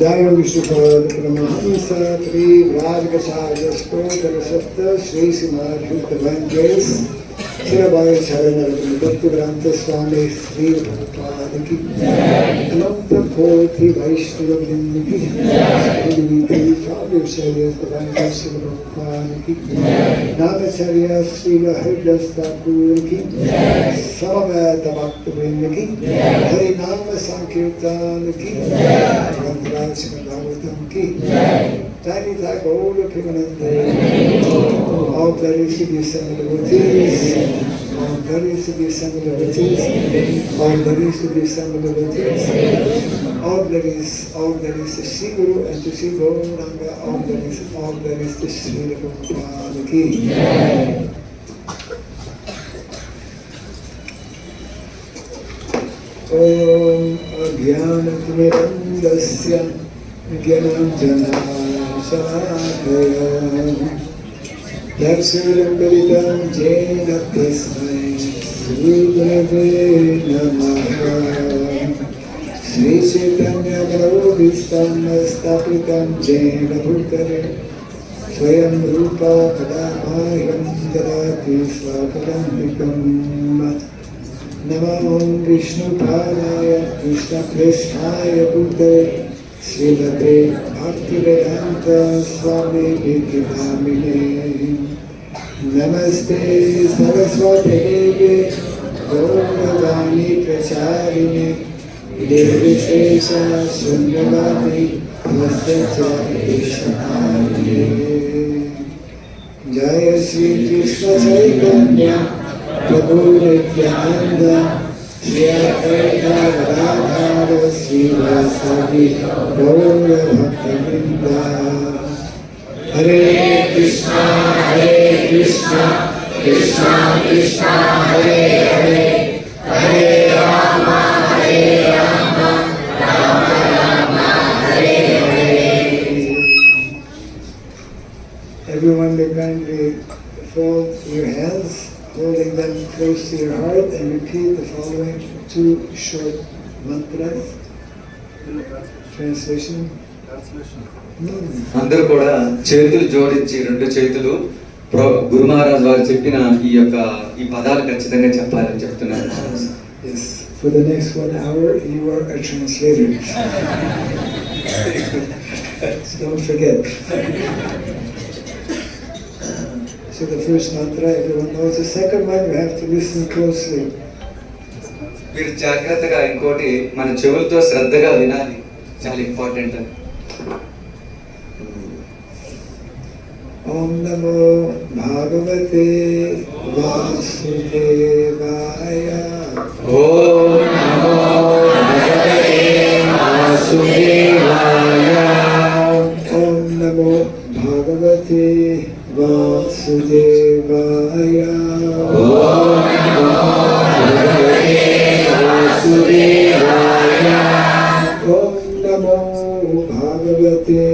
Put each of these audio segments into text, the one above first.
जय विष्णुपद परमहंस त्रिव्राजकचार्य स्तोत्र सप्त श्री श्रीमद्भक्तवंदेश श्रीभाई शरण भक्ति ग्रंथ स्वामी श्री भगवान की अनंत कोटि वैष्णव वृंद की श्री भगवान की नामचर्य श्री हरिदास ठाकुर की समवेत भक्त वृंद की हरि नाम संकीर्तन की ग्रंथराज भागवतम की Tiny type all the Pimananda, all there is to be assembled devotees, all there is to be assembled devotees, all there is to be assembled devotees, all there is to see Guru and to see Gauranga, all there is to see the Bhagavad Gita. Om Ajnanatirandasya Jnananjana Yaksuramdalitam Jena Tasmai Sri Gurave Namaha Sri Chaitanya Prabhuvistam Stapitam Jena Bhutare Swayam Rupa Kadamayam Dadati Swakadantikam Namo Vishnu Padaya Krishna Krishnaya Bhutare Srimate Bhaktivedanta Swami Vidyadhamine Namaste Saraswati Devi Gauravani Pracharine Devi Sesha Sunyavati Namaste Ishamane Jaya Sri Krishna Chaitanya Prabhu Nityananda Shri Advaita Gadadhara Srivasadi Gaura Bhaktivinoda Hare Krishna Krishna Krishna Hare Hare Hare Rama Rama Rama Hare Hare. Everyone may kindly fold your hands, holding them close to your heart, and repeat the following two short mantras. Translation. అందరూ కూడా చేతులు జోడించి రెండు చేతులు గురు మహారాజ్ వారు చెప్పిన ఈ పదాలు ఖచ్చితంగా చెప్పాలని చెప్తున్నారు. Yes. For the next 1 hour, you are a translator. Don't forget. So the first mantra everyone knows. The second one we have to listen closely. మీరు జాగ్రత్తగా ఇంకోటి మన చెవులతో శ్రద్ధగా వినాలి, చాలా important. Om Namo Bhagavate Vasudevaya. ఓం నమో భగవతే వాసుదేవాయ. Om Namo Bhagavate Vasudevaya. ఓం నమో భగవతే వాసుదేవాయ. Om Namo Bhagavate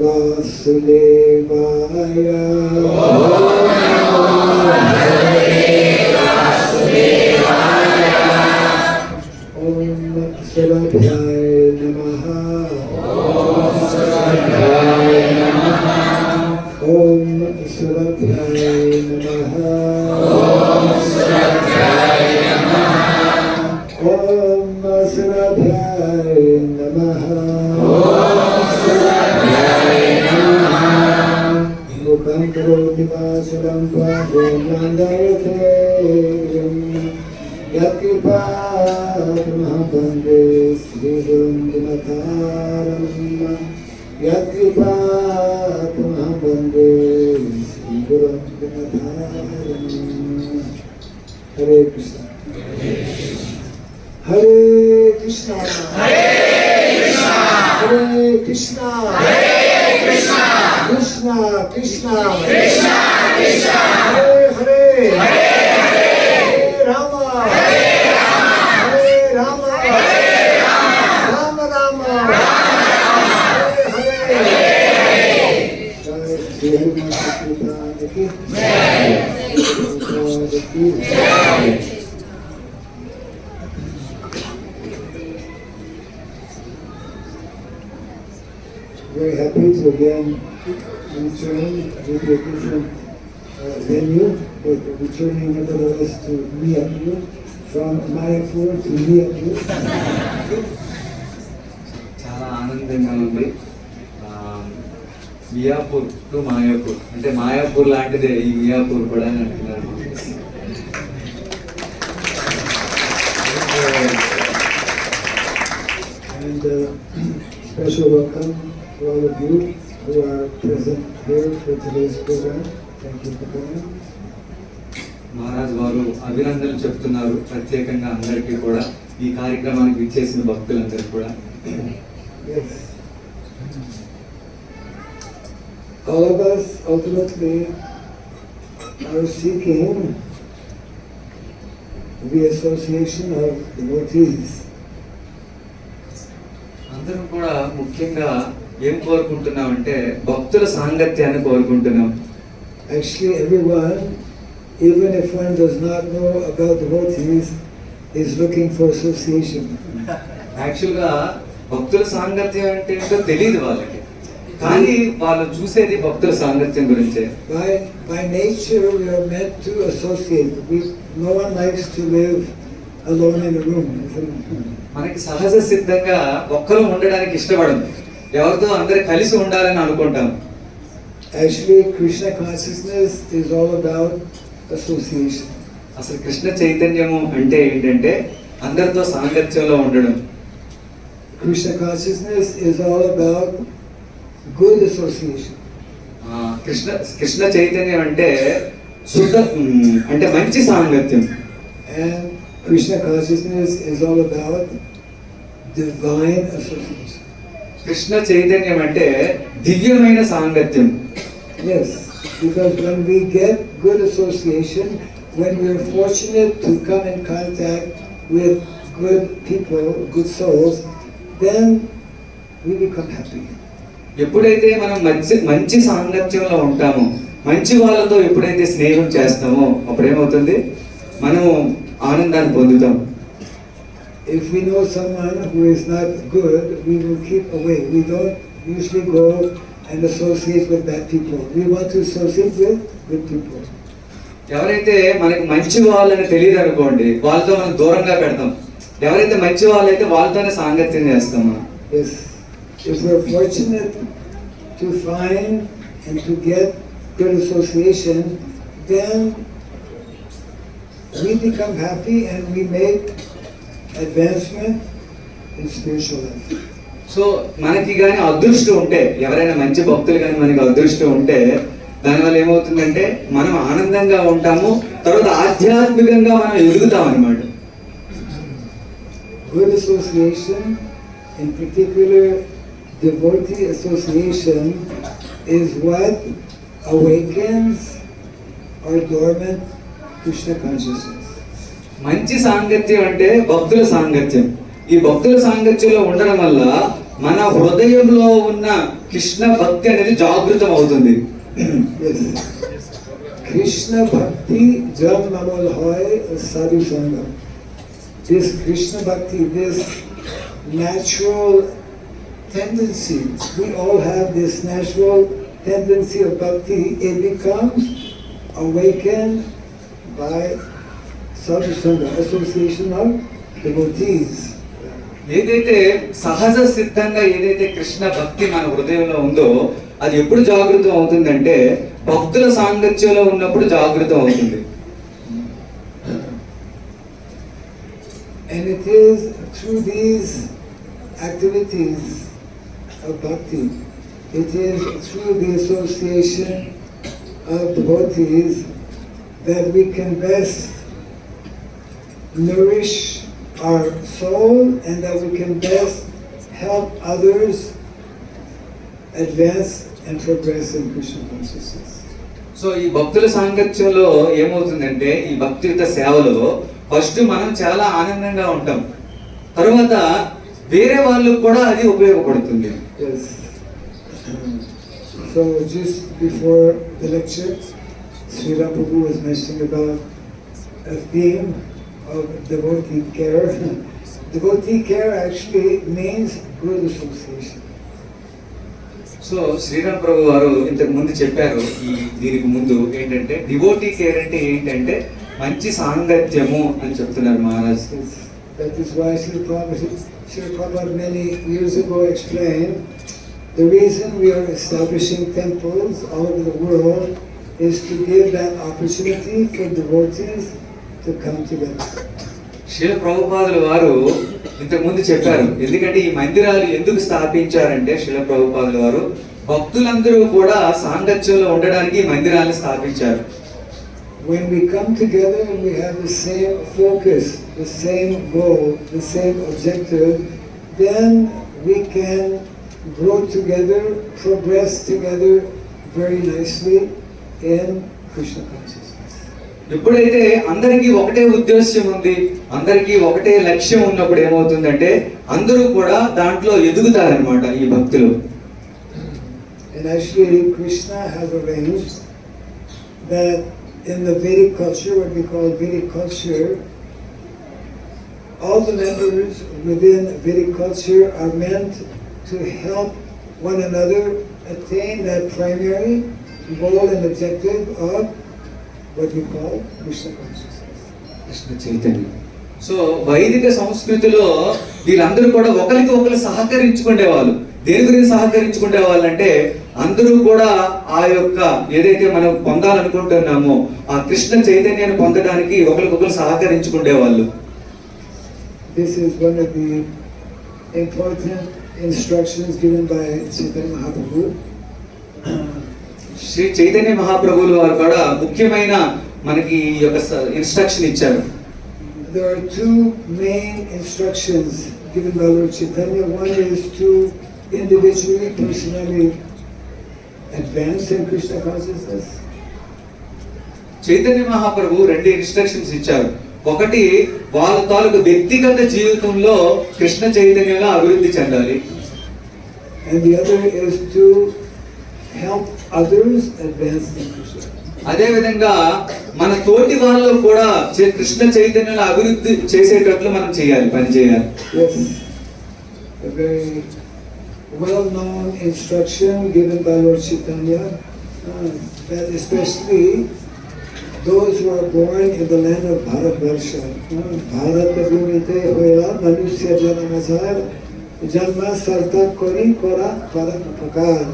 Vasudevaya. Om Sarabhyaya Namaha. Om Sarabhyaya Namaha. Om Sarabhyaya Namaha. Om Sarabhyaya Namaha. Om Sarabhyaya Namaha. Mukam karoti vasaram pavam nandayate Yatkripatamaham bande Sri Gurum Dinataram Yatkripatamaham bande Sri Gurum Dinataram. Hare Krishna. Hare Krishna. Hare Krishna. Krishna Krishna Krishna Krishna Hare Hare Hare Rama Hare Rama Rama Rama Hare Hare. Jai Shri Krishna ki jai. Very happy to again return to a different venue, but returning nevertheless to Miyapur, from Mayapur to Miyapur. చాలా ఆనందంగా ఉంది. Miyapur to Mayapur, అంటే మాయాపూర్ లాంటిదే ఈ మియాపూర్ కూడా అని అంటున్నాను. And special welcome to all of you who are present here for today's program. Thank you for coming. Maharaj వారు అభినందనలు చెప్తున్నారు ప్రత్యేకంగా అందరికీ కూడా, ఈ కార్యక్రమానికి విచ్చేసిన భక్తులందరికీ కూడా. Yes. All of us ultimately are seeking the association of devotees. అందరం కూడా ముఖ్యంగా ఏం కోరుకుంటున్నామంటే భక్తుల సాంగత్యాన్ని కోరుకుంటున్నాం. Actually, everyone, even if one does not know about devotees, is looking for association. యాక్చువల్గా భక్తుల సాంగత్యం అంటే ఏంటో తెలియదు వాళ్ళకి, కానీ వాళ్ళు చూసేది భక్తుల సాంగత్యం గురించే. By nature, we are meant to associate. No one likes to live alone in a room. మనకి సహజ సిద్ధంగా ఒక్కరు ఉండడానికి ఇష్టపడదు, ఎవరితో అందరు కలిసి ఉండాలని అనుకుంటాం. Actually, Krishna consciousness is all about association. అసలు కృష్ణ చైతన్యము అంటే ఏంటంటే అందరితో సాంగత్యంలో ఉండడం. Krishna consciousness is all about good association. Krishna చైతన్యం అంటే శుద్ధ, అంటే మంచి సాంగత్యం. And Krishna consciousness is all about divine association. Krishna చైతన్యం అంటే దివ్యమైన సాంగత్యం. Yes, because when we get good association, when we are fortunate to come in contact with good people, good souls, then we become happy. ఎప్పుడైతే మనం మంచి సాంగత్యంలో ఉంటామో, మంచి వాళ్ళతో ఎప్పుడైతే స్నేహం చేస్తామో అప్పుడు ఏమవుతుంది, మనము ఆనందాన్ని పొందుతాం. If we know someone who is not good, we will keep away. We don't usually go and associate with bad people. We want to associate with good people. ఎవరైతే మనకి మంచి వాళ్ళని తెలియదు అనుకోండి, వాళ్ళతో మనం దూరంగా పెడతాం. ఎవరైతే మంచి వాళ్ళైతే వాళ్ళతోనే సాంగత్యం చేస్తాం మనం. Yes, if we're fortunate to find and to get good association, then we become happy and we make advancement in spiritual life. So మనకి కానీ అదృష్టం ఉంటే, ఎవరైనా మంచి భక్తులు కానీ మనకి అదృష్టం ఉంటే, దానివల్ల ఏమవుతుందంటే మనం ఆనందంగా ఉంటాము, తర్వాత ఆధ్యాత్మికంగా మనం ఎదుగుతాం అన్నమాట. Good association, in particular devotee association, is what awakens our dormant Krishna consciousness. మంచి సాంగత్యం అంటే భక్తుల సాంగత్యం. ఈ భక్తుల సాంగత్యంలో ఉండడం వల్ల మన హృదయంలో ఉన్న కృష్ణ భక్తి అనేది జాగృతం అవుతుంది. Yes. Krishna Bhakti jab namal hoy sadhu sangam. This Krishna Bhakti, this natural tendency, we all have this natural tendency of bhakti, it becomes awakened by sadhu sangha, association of devotees. ఏదైతే సహజ సిద్ధంగా ఏదైతే కృష్ణ భక్తి మన హృదయంలో ఉందో అది ఎప్పుడు జాగృతం అవుతుందంటే భక్తుల సాంగత్యంలో ఉన్నప్పుడు జాగృతం అవుతుంది. And it is through these activities of bhakti, it is through the association of devotees that we can best nourish our soul and that we can best help others advance and progress in Krishna consciousness. So ఈ భక్తుల సాంగత్యంలో ఏమవుతుందంటే ఈ భక్తియుత సేవలో first మనం చాలా ఆనందంగా ఉంటాం, తర్వాత వేరే వాళ్ళకు కూడా అది ఉపయోగపడుతుంది. Yes. So just before the lecture, Srila Prabhu was mentioning about a theme of devotee care. Devotee care actually means good association. So Sriram Prabhu వారు ఇంతకు ముందు చెప్పారు, ఈ దీనికి ముందు ఏంటంటే డివోటీ కేర్ అంటే ఏంటంటే మంచి సాంగత్యము అని చెప్తున్నారు Maharaj. Yes. That is why Srila Prabhupada many years ago explained the reason we are establishing temples all over the world is to give that opportunity for devotees to come together. శిల ప్రభుపాదుల వారు ఇంతకు ముందు చెప్పారు, ఎందుకంటే ఈ మందిరాలు ఎందుకు స్థాపించారంటే శిల ప్రభుపాదుల వారు భక్తులందరూ కూడా సాంగత్యంలో ఉండడానికి ఈ మందిరాలను స్థాపించారు. When we come together and we have the same focus, the same goal, the same objective, then we can grow together, progress together very nicely in Krishna consciousness. ఎప్పుడైతే అందరికీ ఒకటే ఉద్దేశ్యం ఉంది, అందరికీ ఒకటే లక్ష్యం ఉన్నప్పుడు ఏమవుతుందంటే అందరూ కూడా దాంట్లో ఎదుగుతారనమాట ఈ భక్తులు. And actually Krishna has arranged that in the Vedic culture, what we call Vedic culture, all the members within Vedic culture are meant to help one another attain that primary goal and objective of what we call Krishna consciousness. Krishna చైతన్యం. So వైదిక సంస్కృతిలో వీళ్ళందరూ కూడా ఒకరికి ఒకరు సహకరించుకునేవాళ్ళు. దేని గురించి సహకరించుకునేవాళ్ళు అంటే అందరూ కూడా ఆ యొక్క ఏదైతే మనం పొందాలనుకుంటున్నామో ఆ కృష్ణ చైతన్యాన్ని పొందడానికి ఒకరికొకరు సహకరించుకునేవాళ్ళు. This is one of the important instructions given by Chaitanya Mahaprabhu. Shri Chaitanya మహాప్రభువుల వారు కూడా ముఖ్యమైన మనకి ఈ యొక్క ఇన్స్ట్రక్షన్ ఇచ్చారు. There are two main instructions given by Lord Chaitanya. One is to individually, personally advance in Krishna consciousness. Chaitanya Mahaprabhu రెండు ఇన్స్ట్రక్షన్స్ ఇచ్చారు. ఒకటి వాళ్ళ తాలూకు వ్యక్తిగత జీవితంలో కృష్ణ చైతన్యంలో అభివృద్ధి చెందాలి. And the other is to help others advance in Krishna. అదే విధంగా మన తోటి వాళ్ళు కూడా కృష్ణ చైతన్యంలో అభివృద్ధి చేసేటట్లు మనం చేయాలి, పని చేయాలి. Yes, a very well-known instruction given by Lord Chaitanya, that especially those who are born in the land of Bharatvarsha, Bharata Bhumite Hoya Manusya Janamazar Janma Sarta Kori Kora Parakapakar.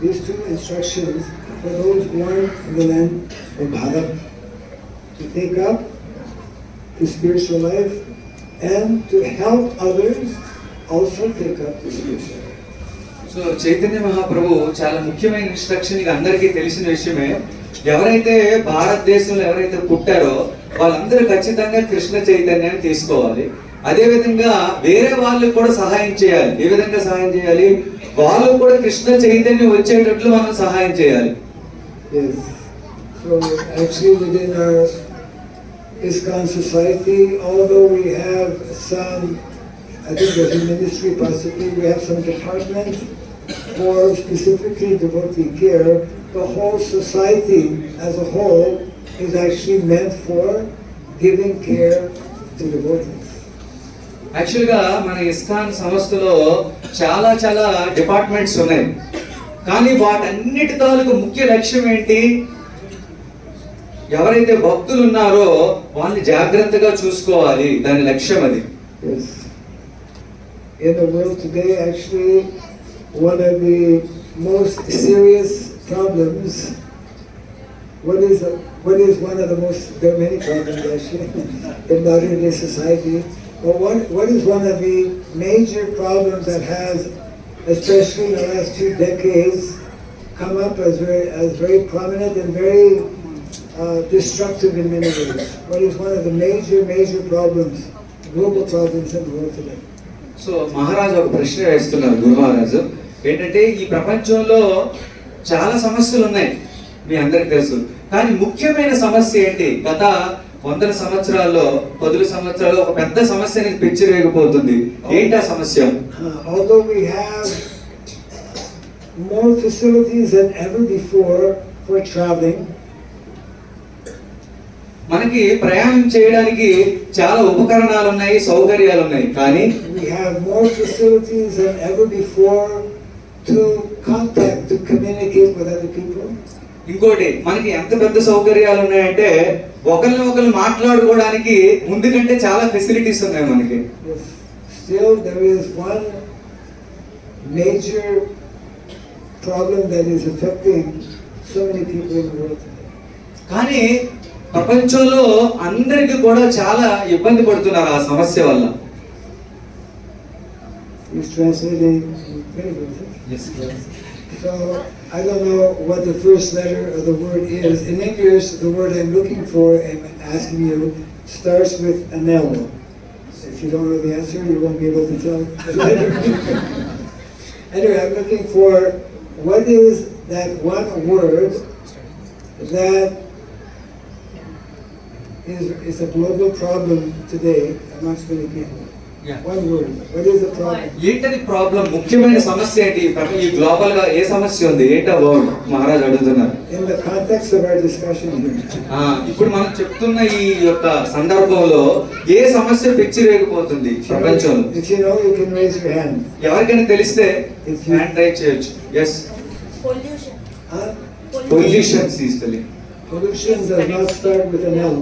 These two instructions for those born in the land of Bharat to take up the spiritual life and to help others also take up the spiritual life. So Chaitanya Mahaprabhu చాలా ముఖ్యమైన instruction, ఇది అందరికీ తెలిసిన విషయమే. ఎవరైతే భారతదేశంలో ఎవరైతే పుట్టారో వాళ్ళందరూ ఖచ్చితంగా కృష్ణ చైతన్యాన్ని తీసుకోవాలి. అదే విధంగా వేరే వాళ్ళకి కూడా సహాయం చేయాలి. ఏ విధంగా సహాయం చేయాలి? వాళ్ళు కూడా కృష్ణ చైతన్యం వచ్చేటట్లు మనం సహాయం చేయాలి. Yes. So actually within our ISKCON society, although we have some, I think there's a ministry possibly, we have some departments for specifically devotee care, the whole society as a whole is actually meant for giving care to devotees. యాక్చువల్గా మన ISKCON సంస్థలో చాలా చాలా departments ఉన్నాయి, కానీ వాటన్నిటి తాలూకు ముఖ్య లక్ష్యం ఏంటి? ఎవరైతే భక్తులు ఉన్నారో వాళ్ళని జాగ్రత్తగా చూసుకోవాలి, దాని లక్ష్యం అది. Yes. In the world today, actually, one of the most serious problems, what is one of the most, there are many problems actually in modern day society, but what is one of the major problems that has, especially in the last 2 decades, come up as very prominent and very destructive in many ways? What is one of the major problems, global problems in the world today? So మహారాజు ఒక ప్రశ్న వేస్తున్నారు, గురు మహారాజు. ఏంటంటే ఈ ప్రపంచంలో చాలా సమస్యలు ఉన్నాయి, మీ అందరికి తెలుసు. కానీ ముఖ్యమైన సమస్య ఏంటి? గత 100 సంవత్సరాల్లో 10 సంవత్సరాల్లో ఒక పెద్ద సమస్య అనేది పెచ్చిరేగిపోతుంది. ఏంటి ఆ సమస్య? Although we have more facilities than ever before for traveling, మనకి ప్రయాణం చేయడానికి చాలా ఉపకరణాలు ఉన్నాయి, సౌకర్యాలు ఉన్నాయి, కానీ we have more facilities than ever before to contact, to communicate with other people. ఇంకోటి, మనకి ఎంత పెద్ద సౌకర్యాలు ఉన్నాయంటే ఒకరిని మాట్లాడుకోవడానికి ముందు కంటే చాలా ఫెసిలిటీస్ ఉన్నాయి మనకి. Yes. Still there is one major problem that is affecting so many people in the world today. కానీ ప్రపంచంలో అందరికీ కూడా చాలా ఇబ్బంది పడుతున్నారు ఆ సమస్య వల్ల. He's translating. So I don't know what the first letter of the word is. In English, the word I'm looking for and asking you starts with an L. If you don't know the answer, you won't be able to tell. Anyway, I'm looking for what is that one word that is a global problem today amongst many people. Yeah. One word. What is the problem? ఏంటది problem? ముఖ్యమైన సమస్య ఏంటి? ఈ global గా ఏ సమస్య ఉంది? ఏంటా word? Maharaj అడుగుతున్నారు. In the context of our discussion here. ఇప్పుడు మనం చెప్తున్న ఈ యొక్క సందర్భంలో ఏ సమస్య పెచ్చిరేగిపోతుంది ప్రపంచంలో? If you know, you can raise your hand. ఎవరికైనా తెలిస్తే హ్యాండ్ రైజ్ చేయొచ్చు. Yes. Pollution. Huh? Pollution ఈస్టలీ. Pollution does not start with an L.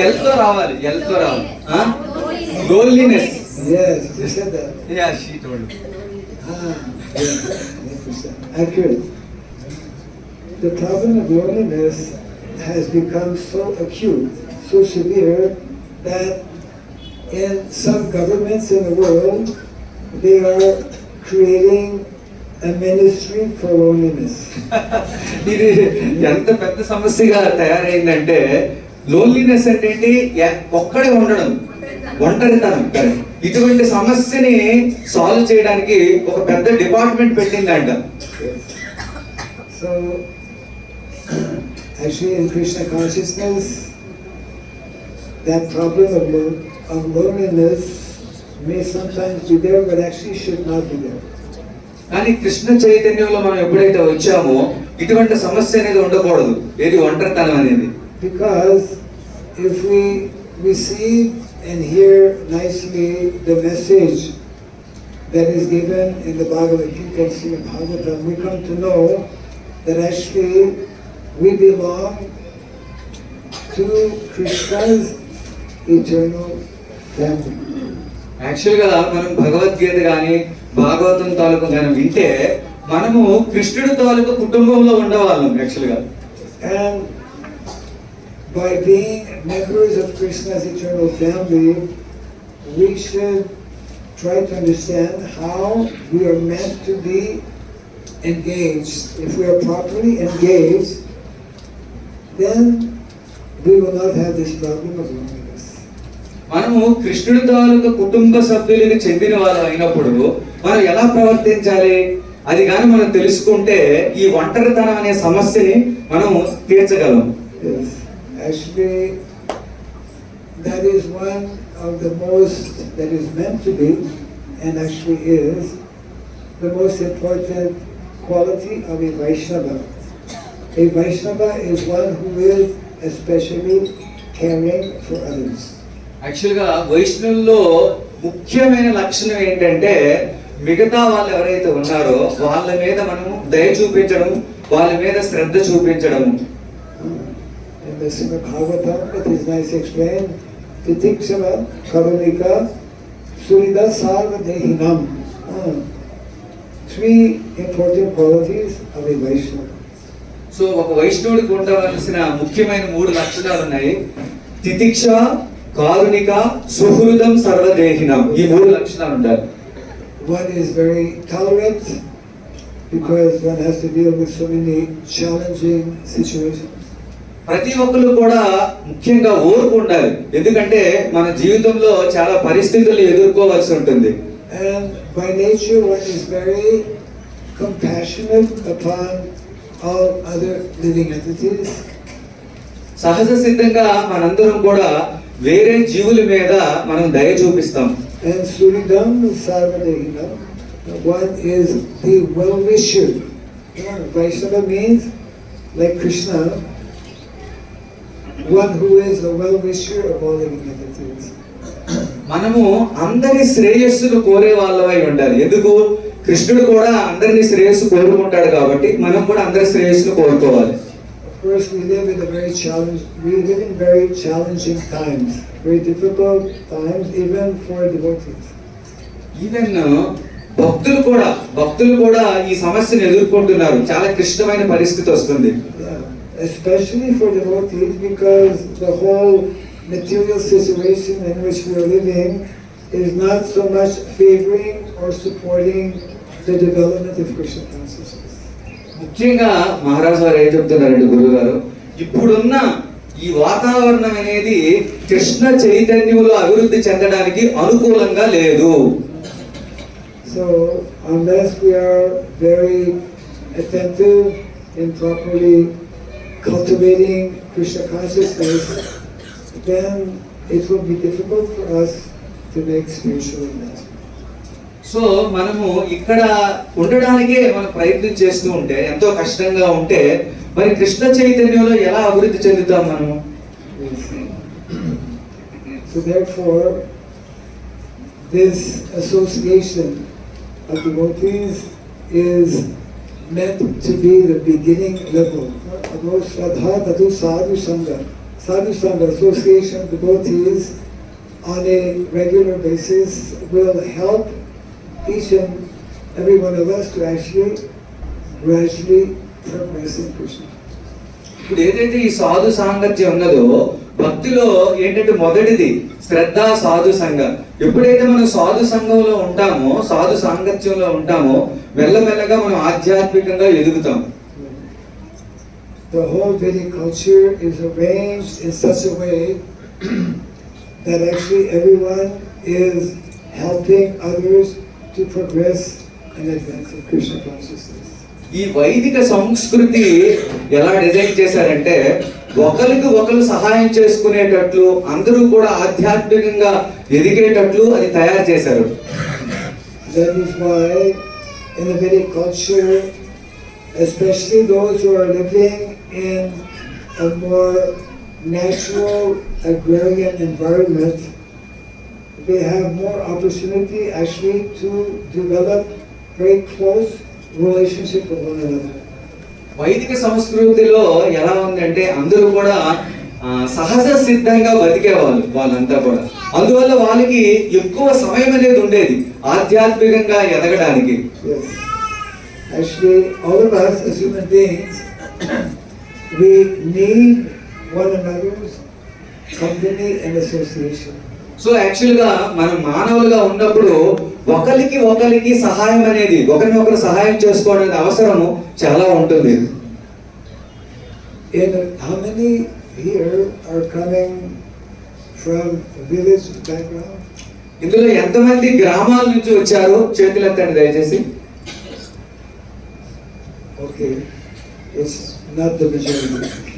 ఎల్తో రావాలి, ఎల్తో రావాలి. Loneliness. Yes, you said that. Yeah, she told. Yes, 100%. Accurate. The problem of loneliness has become so acute, so severe, that in some governments in the world, they are creating a ministry for loneliness. ఇది ఎంత పెద్ద సమస్యగా తయారైందంటే, loneliness అంటే ఏంటి? ఒక్కడే ఉండడం, ఒంటరితనం. ఇటువంటి సమస్యని సాల్వ్ చేయడానికి ఒక పెద్ద department పెట్టిందంట. So actually in Krishna consciousness, that problem of loneliness may sometimes be there, but actually should not be there. కానీ కృష్ణ చైతన్యంలో మనం ఎప్పుడైతే వచ్చామో ఇటువంటి సమస్య అనేది ఉండకూడదు, ఏది ఒంటరితనం అనేది. Because if we receive and hear nicely the message that is given in the Bhagavad Gita and Srimad Bhagavatam, we come to know that actually we belong to Krishna's eternal family. యాక్చువల్గా మనం భగవద్గీత కానీ భాగవతం తాలూకు కానీ వింటే మనము కృష్ణుడి తాలూకు కుటుంబంలో ఉండేవాళ్ళం యాక్చువల్గా. And by being members of Krishna's eternal family, we should try to understand how we are meant to be engaged. If we are properly engaged, then we will not have this problem of loneliness. మనము కృష్ణుడి తాలూకు కుటుంబ సభ్యులకు చెందిన వాళ్ళు అయినప్పుడు మనం ఎలా ప్రవర్తించాలి అది కానీ మనం తెలుసుకుంటే ఈ ఒంటరితనం అనే సమస్యని మనం తీర్చగలం. Yes. Actually, that is one of the most, that is meant to be, and actually is, the most important quality of a Vaishnava. A Vaishnava is one who is especially caring for others. యాక్చువల్గా వైష్ణవుల్లో ముఖ్యమైన లక్షణం ఏంటంటే మిగతా వాళ్ళు ఎవరైతే ఉన్నారో వాళ్ళ మీద మనము దయ చూపించడం, వాళ్ళ మీద శ్రద్ధ చూపించడం. In the Srimad Bhagavatam, it is nice explained, Titikshava Karunika Surida Sarva Dehinam. Three important qualities of a Vaishnava. So ఒక వైష్ణవుడికి ఉండవలసిన ముఖ్యమైన 3 లక్షణాలు ఉన్నాయి. తితిక్ష, కారుణిక, సుహృదం, సర్వదేహినం. ఈ 3 లక్షణాలు ఉంటాయి. One is very tolerant because one has to deal with so many challenging situations. ప్రతి ఒక్కరు కూడా ముఖ్యంగా ఓర్పు ఉండాలి, ఎందుకంటే మన జీవితంలో చాలా పరిస్థితులు ఎదుర్కోవాల్సి ఉంటుంది. And by nature one is very compassionate upon all other living entities. సహజ సిద్ధంగా మనందరం కూడా వేరే జీవుల మీద మనం దయ చూపిస్తాం. And Suridam Sarvadehinam, one is the well-wisher. Vaishnava means, like Krishna, one who is the well-wisher of all living entities. మనము అందరి శ్రేయస్సును కోరే వాళ్ళమై ఉండాలి. ఎందుకు? కృష్ణుడు కూడా అందరిని శ్రేయస్సు కోరుకుంటాడు కాబట్టి మనం కూడా అందరి శ్రేయస్సును కోరుకోవాలి. Of course, we live in very challenging times, very difficult times, even for devotees. Even భక్తులు కూడా ఈ సమస్యను ఎదుర్కొంటున్నారు. చాలా క్లిష్టమైన పరిస్థితి వస్తుంది. Yeah, especially for devotees, because the whole material situation in which we are living is not so much favoring or supporting the development of Krishna consciousness. ముఖ్యంగా మహారాజు గారు ఏం చెప్తున్నారంటే, గురువు గారు, ఇప్పుడున్న ఈ వాతావరణం అనేది కృష్ణ చైతన్యంలో అభివృద్ధి చెందడానికి అనుకూలంగా లేదు. So unless we are very attentive in properly cultivating Krishna consciousness, then it will be difficult for us to make spiritual advancement. So మనము ఇక్కడ ఉండడానికే మనం ప్రయత్నం చేస్తూ ఉంటే, ఎంతో కష్టంగా ఉంటే, మరి కృష్ణ చైతన్యంలో ఎలా అభివృద్ధి చెందుతాం మనము? So therefore, this association of devotees is meant to be the beginning level. Shraddha Tadu Sadhu Sangha. Sadhu Sangha, association of devotees on a regular basis, will help each and every one of us to actually gradually progress in Krishna. ఇప్పుడు ఏదైతే ఈ సాధు సాంగత్యం ఉన్నదో, భక్తిలో ఏంటంటే మొదటిది శ్రద్ధ, సాధు సంఘ. ఎప్పుడైతే మనం సాధు సంఘంలో ఉంటామో, సాధు సాంగత్యంలో ఉంటామో, మెల్లమెల్లగా మనం ఆధ్యాత్మికంగా ఎదుగుతాం. The whole Vedic culture is arranged in such a way that actually everyone is helping others to progress and advance in Krishna consciousness. ఈ వైదిక సంస్కృతి ఎలా డిజైన్ చేశారంటే, ఒకరికి ఒకరు సహాయం చేసుకునేటట్లు, అందరూ కూడా ఆధ్యాత్మికంగా ఎదిగేటట్లు అది తయారు చేశారు. That is why in the Vedic culture, especially those who are living in a more natural agrarian environment, they have more opportunity actually to develop very close relationship with one another. వైదిక సంస్కృతిలో ఎలా ఉందంటే, అందరూ కూడా సహజ సిద్ధంగా బతికేవాళ్ళు వాళ్ళంతా కూడా. అందువల్ల వాళ్ళకి ఎక్కువ సమయం అనేది ఉండేది ఆధ్యాత్మికంగా ఎదగడానికి. Yes. Actually, all of us as human beings, we need one another's company and association. So యాక్చువల్గా మనం మానవులుగా ఉన్నప్పుడు ఒకరికి సహాయం అనేది, ఒకరినొకరు సహాయం చేసుకోవడానికి అవసరము చాలా ఉంటుంది. And how many here are coming from village background? ఇందులో ఎంతమంది గ్రామాల నుంచి వచ్చారు? చేతులెత్తండి దయచేసి. Okay, it's not the majority,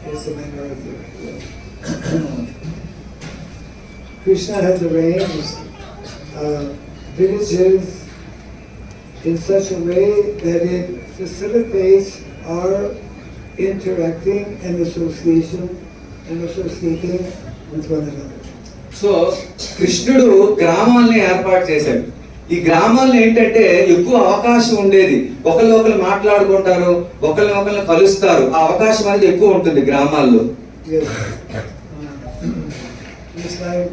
it's the minority. Krishna has arranged villages in such a way that it facilitates our interacting and associating with one another. So కృష్ణుడు గ్రామాలని ఏర్పాటు చేశాడు. ఈ గ్రామాల్లో ఏంటంటే ఎక్కువ అవకాశం ఉండేది, ఒకళ్ళు మాట్లాడుకుంటారు, ఒకరిని కలుస్తారు, ఆ అవకాశం అనేది ఎక్కువ ఉంటుంది గ్రామాల్లో. Yes. It's like,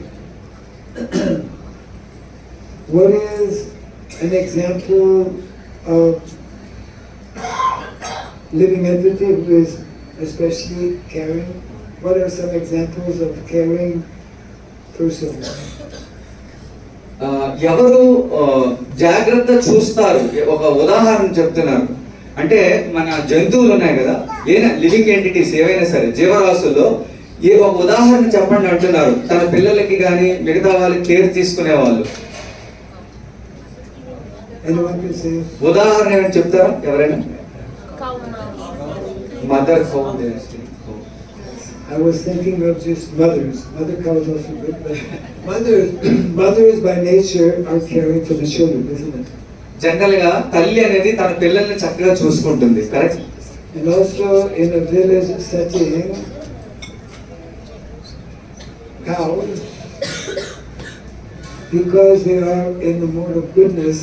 what is an example of living entity who is especially caring? What are some examples of caring persons? ఎవరు జాగ్రత్త చూస్తారు? ఒక ఉదాహరణ చెప్తున్నారు. అంటే మన జంతువులు ఉన్నాయి కదా, ఏదైనా లివింగ్ ఎంటిటీస్ ఏవైనా సరే జీవరాశుల్లో ఏ ఒక ఉదాహరణ చెప్పండి అంటున్నారు. తన పిల్లలకి కానీ మిగతా వాళ్ళకి కేర్ తీసుకునే వాళ్ళు ఉదాహరణ ఏమైనా చెప్తారా ఎవరైనా? Mother I was thinking of just mothers. Mother cows also good, but mothers by nature are caring for the children, isn't it? General గా తల్లి అనేది తన పిల్లల్ని చక్కగా చూసుకుంటుంది, correct? And also in a village setting, cows, because they are in the mode of goodness,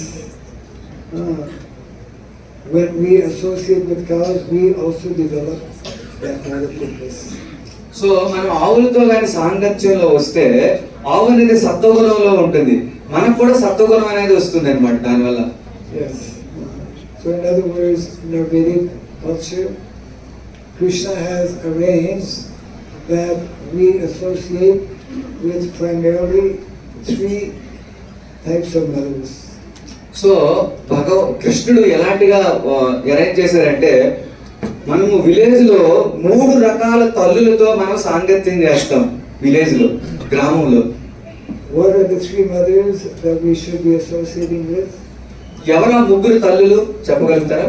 when we associate with cows, we also develop that kind of goodness. So మనం ఆవులతో కానీ సాంగత్యంలో వస్తే ఆవు అనేది సత్వగుణంలో ఉంటుంది, మనకు కూడా సత్వగుణం అనేది వస్తుంది అనమాట దానివల్ల. Yes. So in other words, in our Vedic culture, Krishna has arranged that we associate with primarily 3 types of mothers. So కృష్ణుడు ఎలాంటిగా అరేంజ్ చేశారంటే మనము విలేజ్ లో 3 రకాల తల్లులతో మనం సాంగత్యం చేస్తాం. విలేజ్ లో, గ్రామంలో. What are the 3 mothers that we should be associating with? ఎవరా 3 తల్లులు చెప్పగలుగుతారా?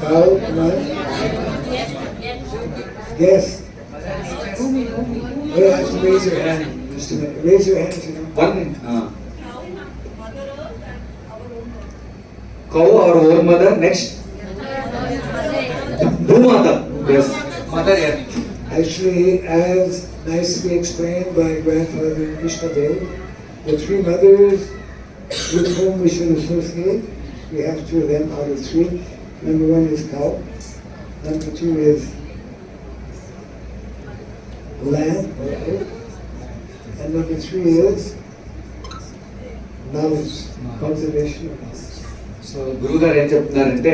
Cow, one. Yes. You have to raise your hand. Just a minute. Raise your hand. One. Cow, our own mother. Next. Bhumata. Yes. Mother. Yeah. Actually, as nicely explained by Grandfather Vishnadev, the 3 mothers with whom we should associate, we have 2 of them out of 3. Number 1 is cow. Number 2 is land. And number 3 is knowledge, conservation of knowledge. So గురుగారు ఏం చెప్తున్నారంటే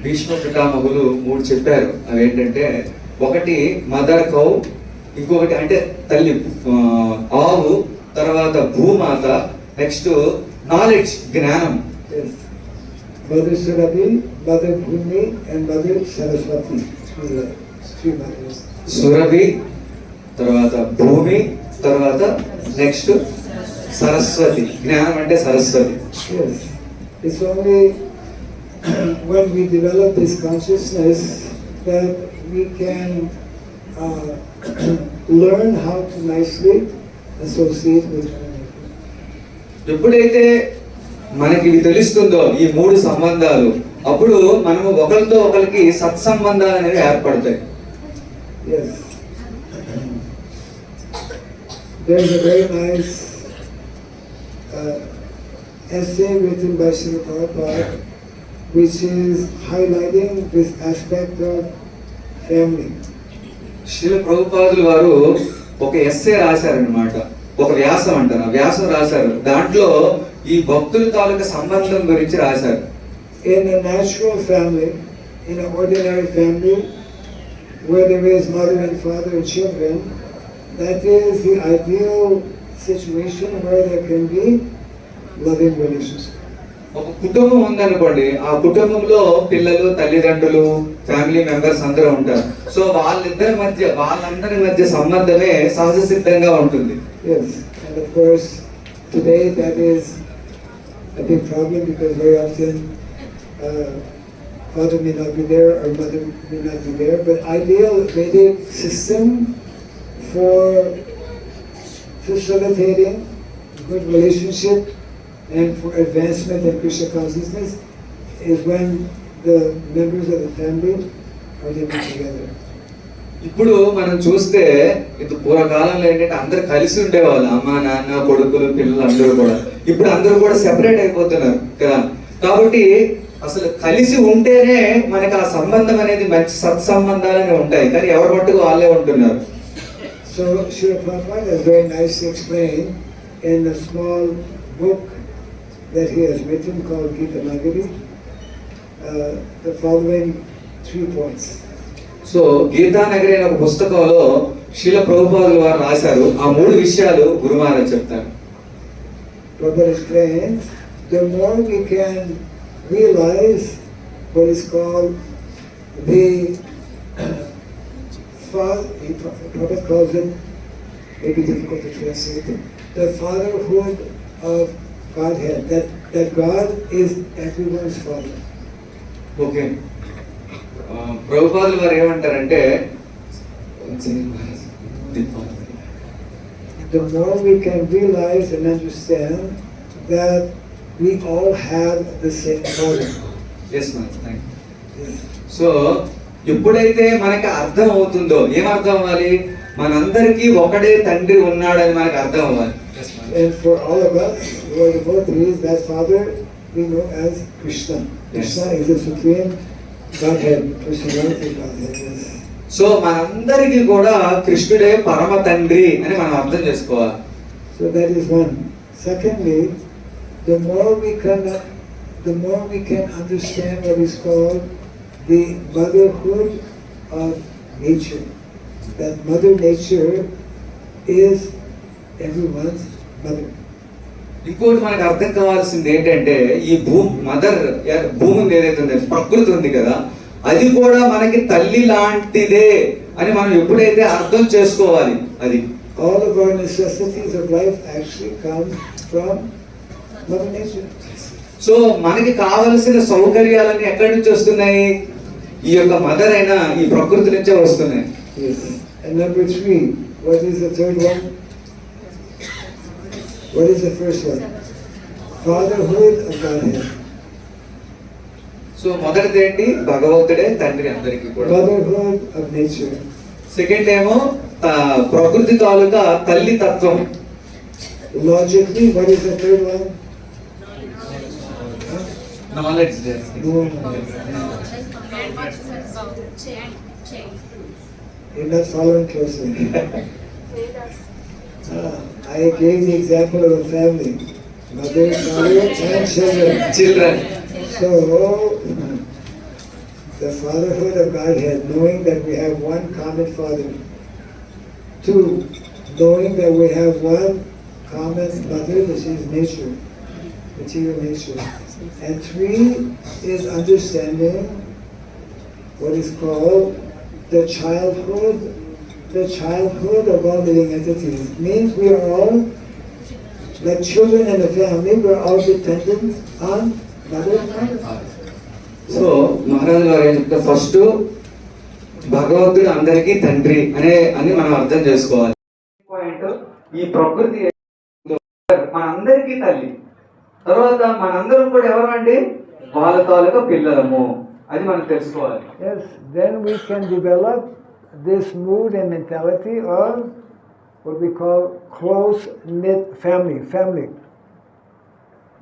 భీష్మ పితామహులు 3 చెప్పారు. అవి ఏంటంటే ఒకటి mother cow, ఇంకొకటి అంటే తల్లి ఆవు, తర్వాత భూమాత, నెక్స్ట్ నాలెడ్జ్ జ్ఞానం. Mother Surabhi, Mother Bhumi and Mother Saraswati. 3 mothers. Surabhi, తర్వాత భూమి, తర్వాత నెక్స్ట్ సరస్వతి. జ్ఞానం అంటే Saraswati. Yes. It's only when we develop this consciousness that we can learn how to nicely associate with one another. ఎప్పుడైతే మనకి ఇవి తెలుస్తుందో ఈ 3 సంబంధాలు, అప్పుడు మనము ఒకరితో ఒకరికి సత్సంబంధాలు అనేవి ఏర్పడతాయి. Yes. There's a very nice essay written by Srila Prabhupada, which is highlighting this aspect of family. Srila ప్రభుపాదులు వారు ఒక ఎస్సే రాశారనమాట, ఒక వ్యాసం అంటారు, ఆ వ్యాసం రాశారు. దాంట్లో ఈ భక్తుల తాలూకా సంబంధం గురించి రాశారు. In a natural family, in an ordinary family, where there is mother and father and children, that is the ideal situation where there can be loving relationship. ఒక కుటుంబం ఉందనుకోండి, ఆ కుటుంబంలో పిల్లలు, తల్లిదండ్రులు, ఫ్యామిలీ మెంబర్స్ అందరూ ఉంటారు. సో వాళ్ళందరి మధ్య సంబంధమే సహజ సిద్ధంగా ఉంటుంది. Yes, and of course today that is a big problem because very often father may not be there or mother may not be there, but ideal Vedic system for facilitating good relationship and for advancement in Krishna consciousness is when the members of the family are living together. ఇప్పుడు మనం చూస్తే ఇది పూర్వకాలంలో ఏంటంటే అందరు కలిసి ఉండేవాళ్ళు, అమ్మ నాన్న కొడుకులు పిల్లలు అందరూ కూడా. ఇప్పుడు అందరూ కూడా సెపరేట్ అయిపోతున్నారు కదా. కాబట్టి అసలు కలిసి ఉంటేనే మనకి ఆ సంబంధం అనేది మంచి సత్సంబంధాలనే ఉంటాయి, కానీ ఎవరి మట్టుకు వాళ్ళే ఉంటున్నారు. So Srila Prabhupada has very nicely explained in a small book that he has written called Gita Nagari the following 3 points. So గీతానగరి అనే ఒక పుస్తకంలో శీల ప్రభుపాదులు వారు రాశారు. ఆ 3 విషయాలు గురు మహారాజ్ చెప్తారు. Prabhupada explains, the more we can realize what is called the Prabhupada calls it, maybe difficult to translate it, the fatherhood of Godhead, that God is everyone's father. Okay, ప్రభుపాదులు వారు ఏమంటారంటే, the more we can realize and understand that we all have the same father. Yes ma'am, thank you. So ఎప్పుడైతే మనకి అర్థం అవుతుందో, ఏం అర్థం అవ్వాలి, మనందరికీ ఒకడే తండ్రి ఉన్నాడని మనకు అర్థం అవ్వాలి. And for all of us who are devotees, that father we know as Krishna. Krishna is the supreme Godhead, personality Godhead. Yes. So మనందరికీ కూడా కృష్ణుడే పరమ తండ్రి అని మనం అర్థం చేసుకోవాలి. So that is one. Secondly, the more we can understand what is called the motherhood of nature. That mother nature is everyone's mother. ఇంకోటి మనకు అర్థం కావాల్సింది ఏంటంటే, ఈ భూమి ఏదైతే ఉంది, ప్రకృతి ఉంది కదా, అది కూడా మనకి తల్లి లాంటిదే అని మనం ఎప్పుడైతే అర్థం చేసుకోవాలి. అది all of our necessities of life actually come from mother nature. So మనకి కావలసిన సౌకర్యాలన్నీ ఎక్కడి నుంచి వస్తున్నాయి, ఈ యొక్క మదర్ అయిన ఈ ప్రకృతి నుంచే వస్తున్నాయి. Yes. And number 3, what is the third one? What is the first one? Fatherhood of Godhead. So మొదటిది ఏంటి, భగవంతుడే తండ్రి అందరికీ కూడా. Motherhood of nature. సెకండ్ ఏమో ప్రకృతి తాలూకా తల్లి తత్వం. Logically, what is the third one? Knowledge. No. You're not following closely. I gave the example of a family, mother, father, and children. So, the fatherhood of Godhead, knowing that we have one common father. 2, knowing that we have one common mother, which is nature, material nature. And 3 is understanding what is called the childhood of all living entities. Means we are all, like children in a family, we are all dependent on mother and father. So మహారాజు గారు ఏం చెప్తారు, first భగవంతుడు అందరికీ తండ్రి అని మనం అర్థం చేసుకోవాలి. పాయింట్, ఈ ప్రకృతి మనందరికీ తల్లి, తర్వాత మనందరం కూడా ఎవరు అండి, వాళ్ళ తాలూకా పిల్లలము, అది మనం తెలుసుకోవాలి. Yes, then we can develop this mood and mentality of what we call close-knit family.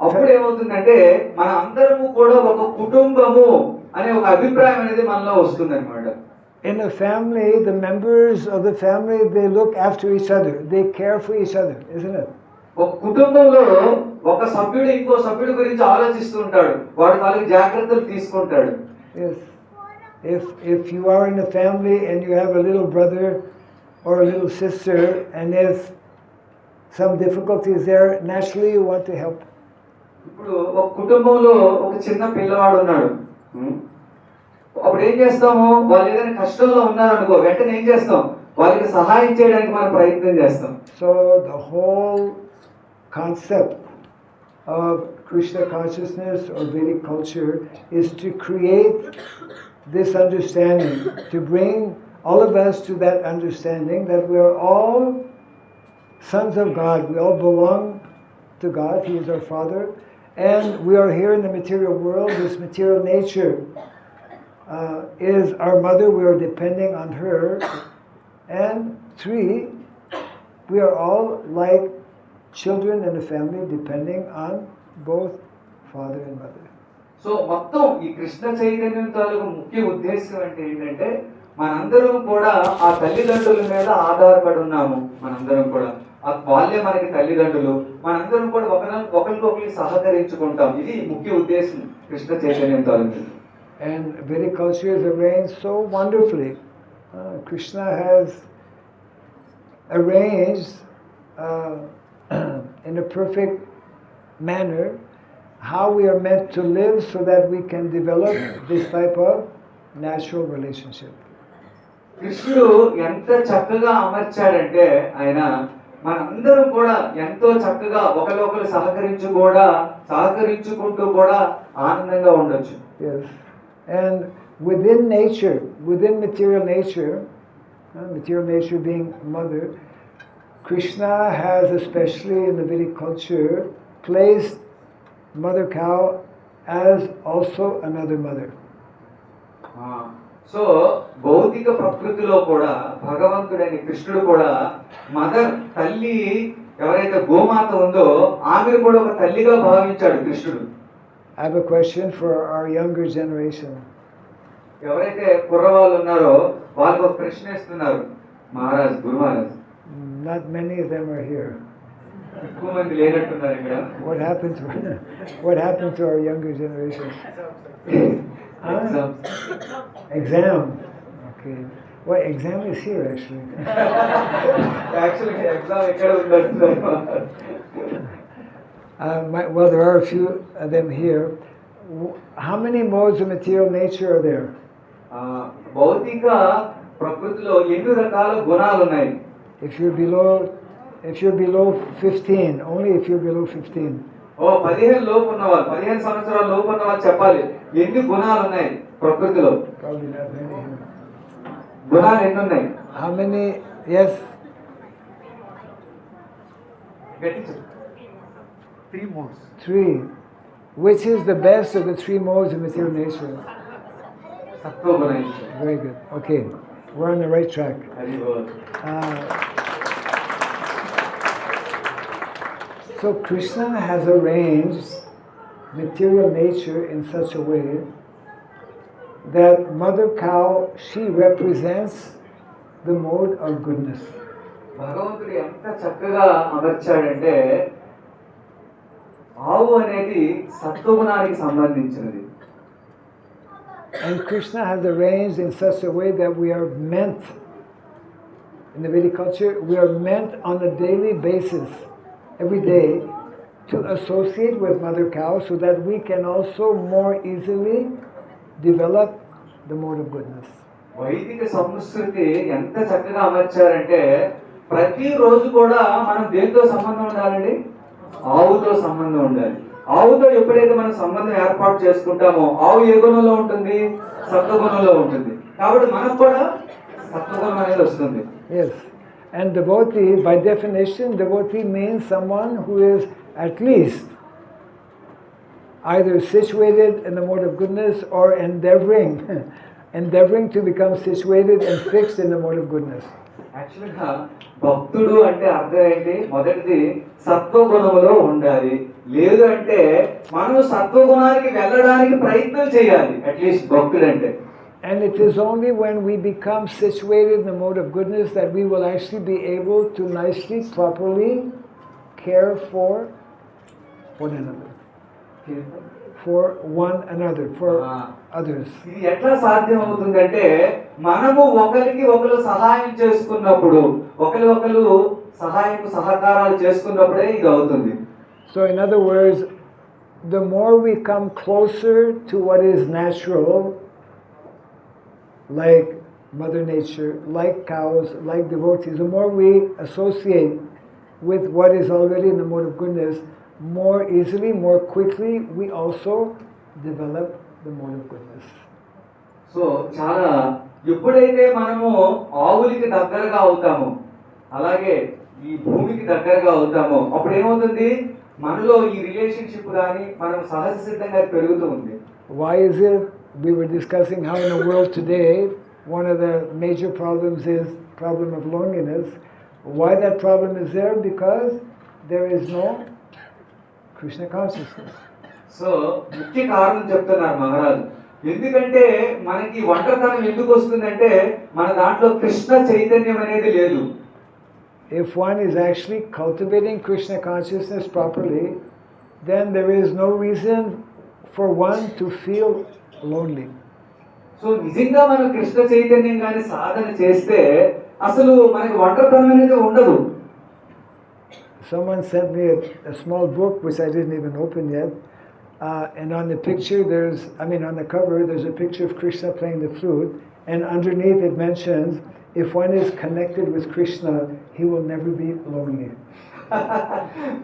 అప్పుడు ఏమవుతుందంటే మన అందరము కూడా ఒక కుటుంబము అనే ఒక అభిప్రాయం అనేది మనలో వస్తుంది అనమాట. In a family, the members of the family, they look after each other. They care for each other, isn't it? ఒక కుటుంబంలో ఒక సభ్యుడు ఇంకో సభ్యుడి గురించి ఆలోచిస్తూ ఉంటాడు, వాడు వాళ్ళకి జాగ్రత్తలు తీసుకుంటాడు. If you are in a family and you have a little brother or a little sister and there's some difficulties there, naturally you want to help. ఇప్పుడు ఒక కుటుంబంలో ఒక చిన్న పిల్లవాడు ఉన్నాడు, అప్పుడు ఏం చేస్తాము, వాళ్ళు ఏదైనా కష్టంలో ఉన్నారనుకో, వెంటనే ఏం చేస్తాం, వాళ్ళకి సహాయం చేయడానికి మనం ప్రయత్నం చేస్తాం. So the whole concept of Krishna consciousness or Vedic culture is to create this understanding, to bring all of us to that understanding that we are all sons of God. We all belong to God. He is our Father. And we are here in the material world. This material nature is our mother. We are depending on her. And 3, we are all like children in a family depending on both father and mother. So మొత్తం ఈ కృష్ణ చైతన్యం తాలూకు ముఖ్య ఉద్దేశం అంటే ఏంటంటే మనందరం కూడా ఆ తల్లిదండ్రుల మీద ఆధారపడి ఉన్నాము. మనందరం కూడా వాళ్ళే మనకి తల్లిదండ్రులు, మనందరం కూడా ఒకరికొకరికి సహకరించుకుంటాం. ఇది ముఖ్య ఉద్దేశం కృష్ణ చైతన్యం తాలూకు. And Vedic culture is arranged so wonderfully. Krishna has arranged in a perfect manner how we are meant to live so that we can develop this type of natural relationship. కృష్ణుడు ఎంత చక్కగా అమర్చాడంటే ఆయన మనందరం కూడా ఎంతో చక్కగా ఒకరికొకరు సహకరించుకుంటూ కూడా ఆనందంగా ఉండొచ్చు. Yes. And within nature, within material nature being mother, Krishna has, especially in the Vedic culture, placed mother cow as also another mother. So భౌతిక ప్రకృతిలో కూడా భగవంతుడైన కృష్ణుడు కూడా మదర్ తల్లి ఎవరైతే గోమాత ఉందో ఆమెను కూడా ఒక తల్లిగా భావించాడు కృష్ణుడు. I have a question for our younger generation. ఎవరైతే కుర్రవాళ్ళు ఉన్నారో వాళ్ళకు ఒక ప్రశ్న ఇస్తున్నారు మహారాజ్, గురు Maharaj. Not many of them are here. ఎక్కువ మంది లేనట్టున్నారు ఇక్కడ. What happened to our younger generation? Exam. Okay. Well, exam is here actually. Actually, exam ekkada undantunaru. Well, there are a few of them here. How many modes of material nature are there? భౌతిక ప్రకృతిలో ఎన్ని రకాల గుణాలు ఉన్నాయి? If you're below 15, only if you're below 15. 15 లోపు ఉన్నవాళ్ళు, 15 సంవత్సరాల లోపు ఉన్నవాళ్ళు చెప్పాలి ఎన్ని గుణాలు ఉన్నాయి ప్రకృతిలో. Probably not many. గుణాలు ఎన్ని ఉన్నాయి? How many? Yes. 3 modes. 3. Which is the best of the 3 modes of material nature? Sattva. Very good. Okay, we're on the right track. So Krishna has arranged material nature in such a way that mother cow, she represents the mode of goodness. భగవంతుడు ఎంత చక్కగా అమర్చాడంటే ఆవు అనేది సత్వగుణానికి సంబంధించినది. And Krishna has arranged in such a way that we are meant, in the Vedic culture, we are meant on a daily basis, every day, to associate with mother cow so that we can also more easily develop the mode of goodness. వైదిక సంస్కృతి ఎంత చక్కగా అమర్చారంటే ప్రతిరోజు కూడా మనం దేనితో సంబంధం ఉండాలండి? ఆవుతో సంబంధం ఉండాలి. ఆవుతో ఎప్పుడైతే మనం సంబంధం ఏర్పాటు చేసుకుంటామో ఆవు ఏ గుణంలో ఉంటుంది? సత్వగుణంలో ఉంటుంది. కాబట్టి మనకు కూడా సత్వగుణం అనేది వస్తుంది. Yes. And devotee, by definition, devotee means someone who is at least either situated in the mode of goodness or endeavoring to become situated and fixed in the mode of goodness. యాక్చువల్గా భక్తుడు అంటే అర్థం ఏంటి? మొదటిది సత్వగుణంలో ఉండాలి, లేదు అంటే మనం సత్వగుణానికి వెళ్ళడానికి ప్రయత్నం చేయాలి. అట్లీస్ట్ భక్తుడు అంటే. And it is only when we become situated in the mode of goodness that we will actually be able to nicely, properly care for one another. For one another, for others. ఇది ఎట్లా సాధ్యం అవుతుందంటే మనము ఒకరికి ఒకరు సహాయం చేసుకున్నప్పుడు ఒకరు సహాయం సహకారాలు చేసుకున్నప్పుడే ఇది అవుతుంది. So in other words, the more we come closer to what is natural, like Mother Nature, like cows, like devotees, the more we associate with what is already in the mode of goodness, more easily, more quickly, we also develop the mode of goodness. So చాలా ఎప్పుడైతే మనము ఆవులకి దగ్గరగా అవుతామో అలాగే ఈ భూమికి దగ్గరగా అవుతామో అప్పుడు ఏమవుతుంది మనలో ఈ రిలేషన్షిప్ కానీ మనం సహజ సిద్ధంగా పెరుగుతూ ఉంది. Why is it? We were discussing how in the world today one of the major problems is problem of loneliness. Why that problem is there? Because there is no Krishna consciousness. So ముఖ్య కారణం చెప్తున్నారు మహారాజు. ఎందుకంటే మనకి ఒంటరితనం ఎందుకు వస్తుందంటే మన దాంట్లో కృష్ణ చైతన్యం అనేది లేదు. If one is actually cultivating Krishna consciousness properly, then there is no reason for one to feel lonely. So నిజంగా మనం కృష్ణ చైతన్యం కానీ సాధన చేస్తే అసలు మనకి ఒంటరితనం అనేది ఉండదు. Someone sent me a small book which I didn't even open yet, and on the picture on the cover there's a picture of Krishna playing the flute, and underneath it mentions if one is connected with Krishna, he will never be lonely.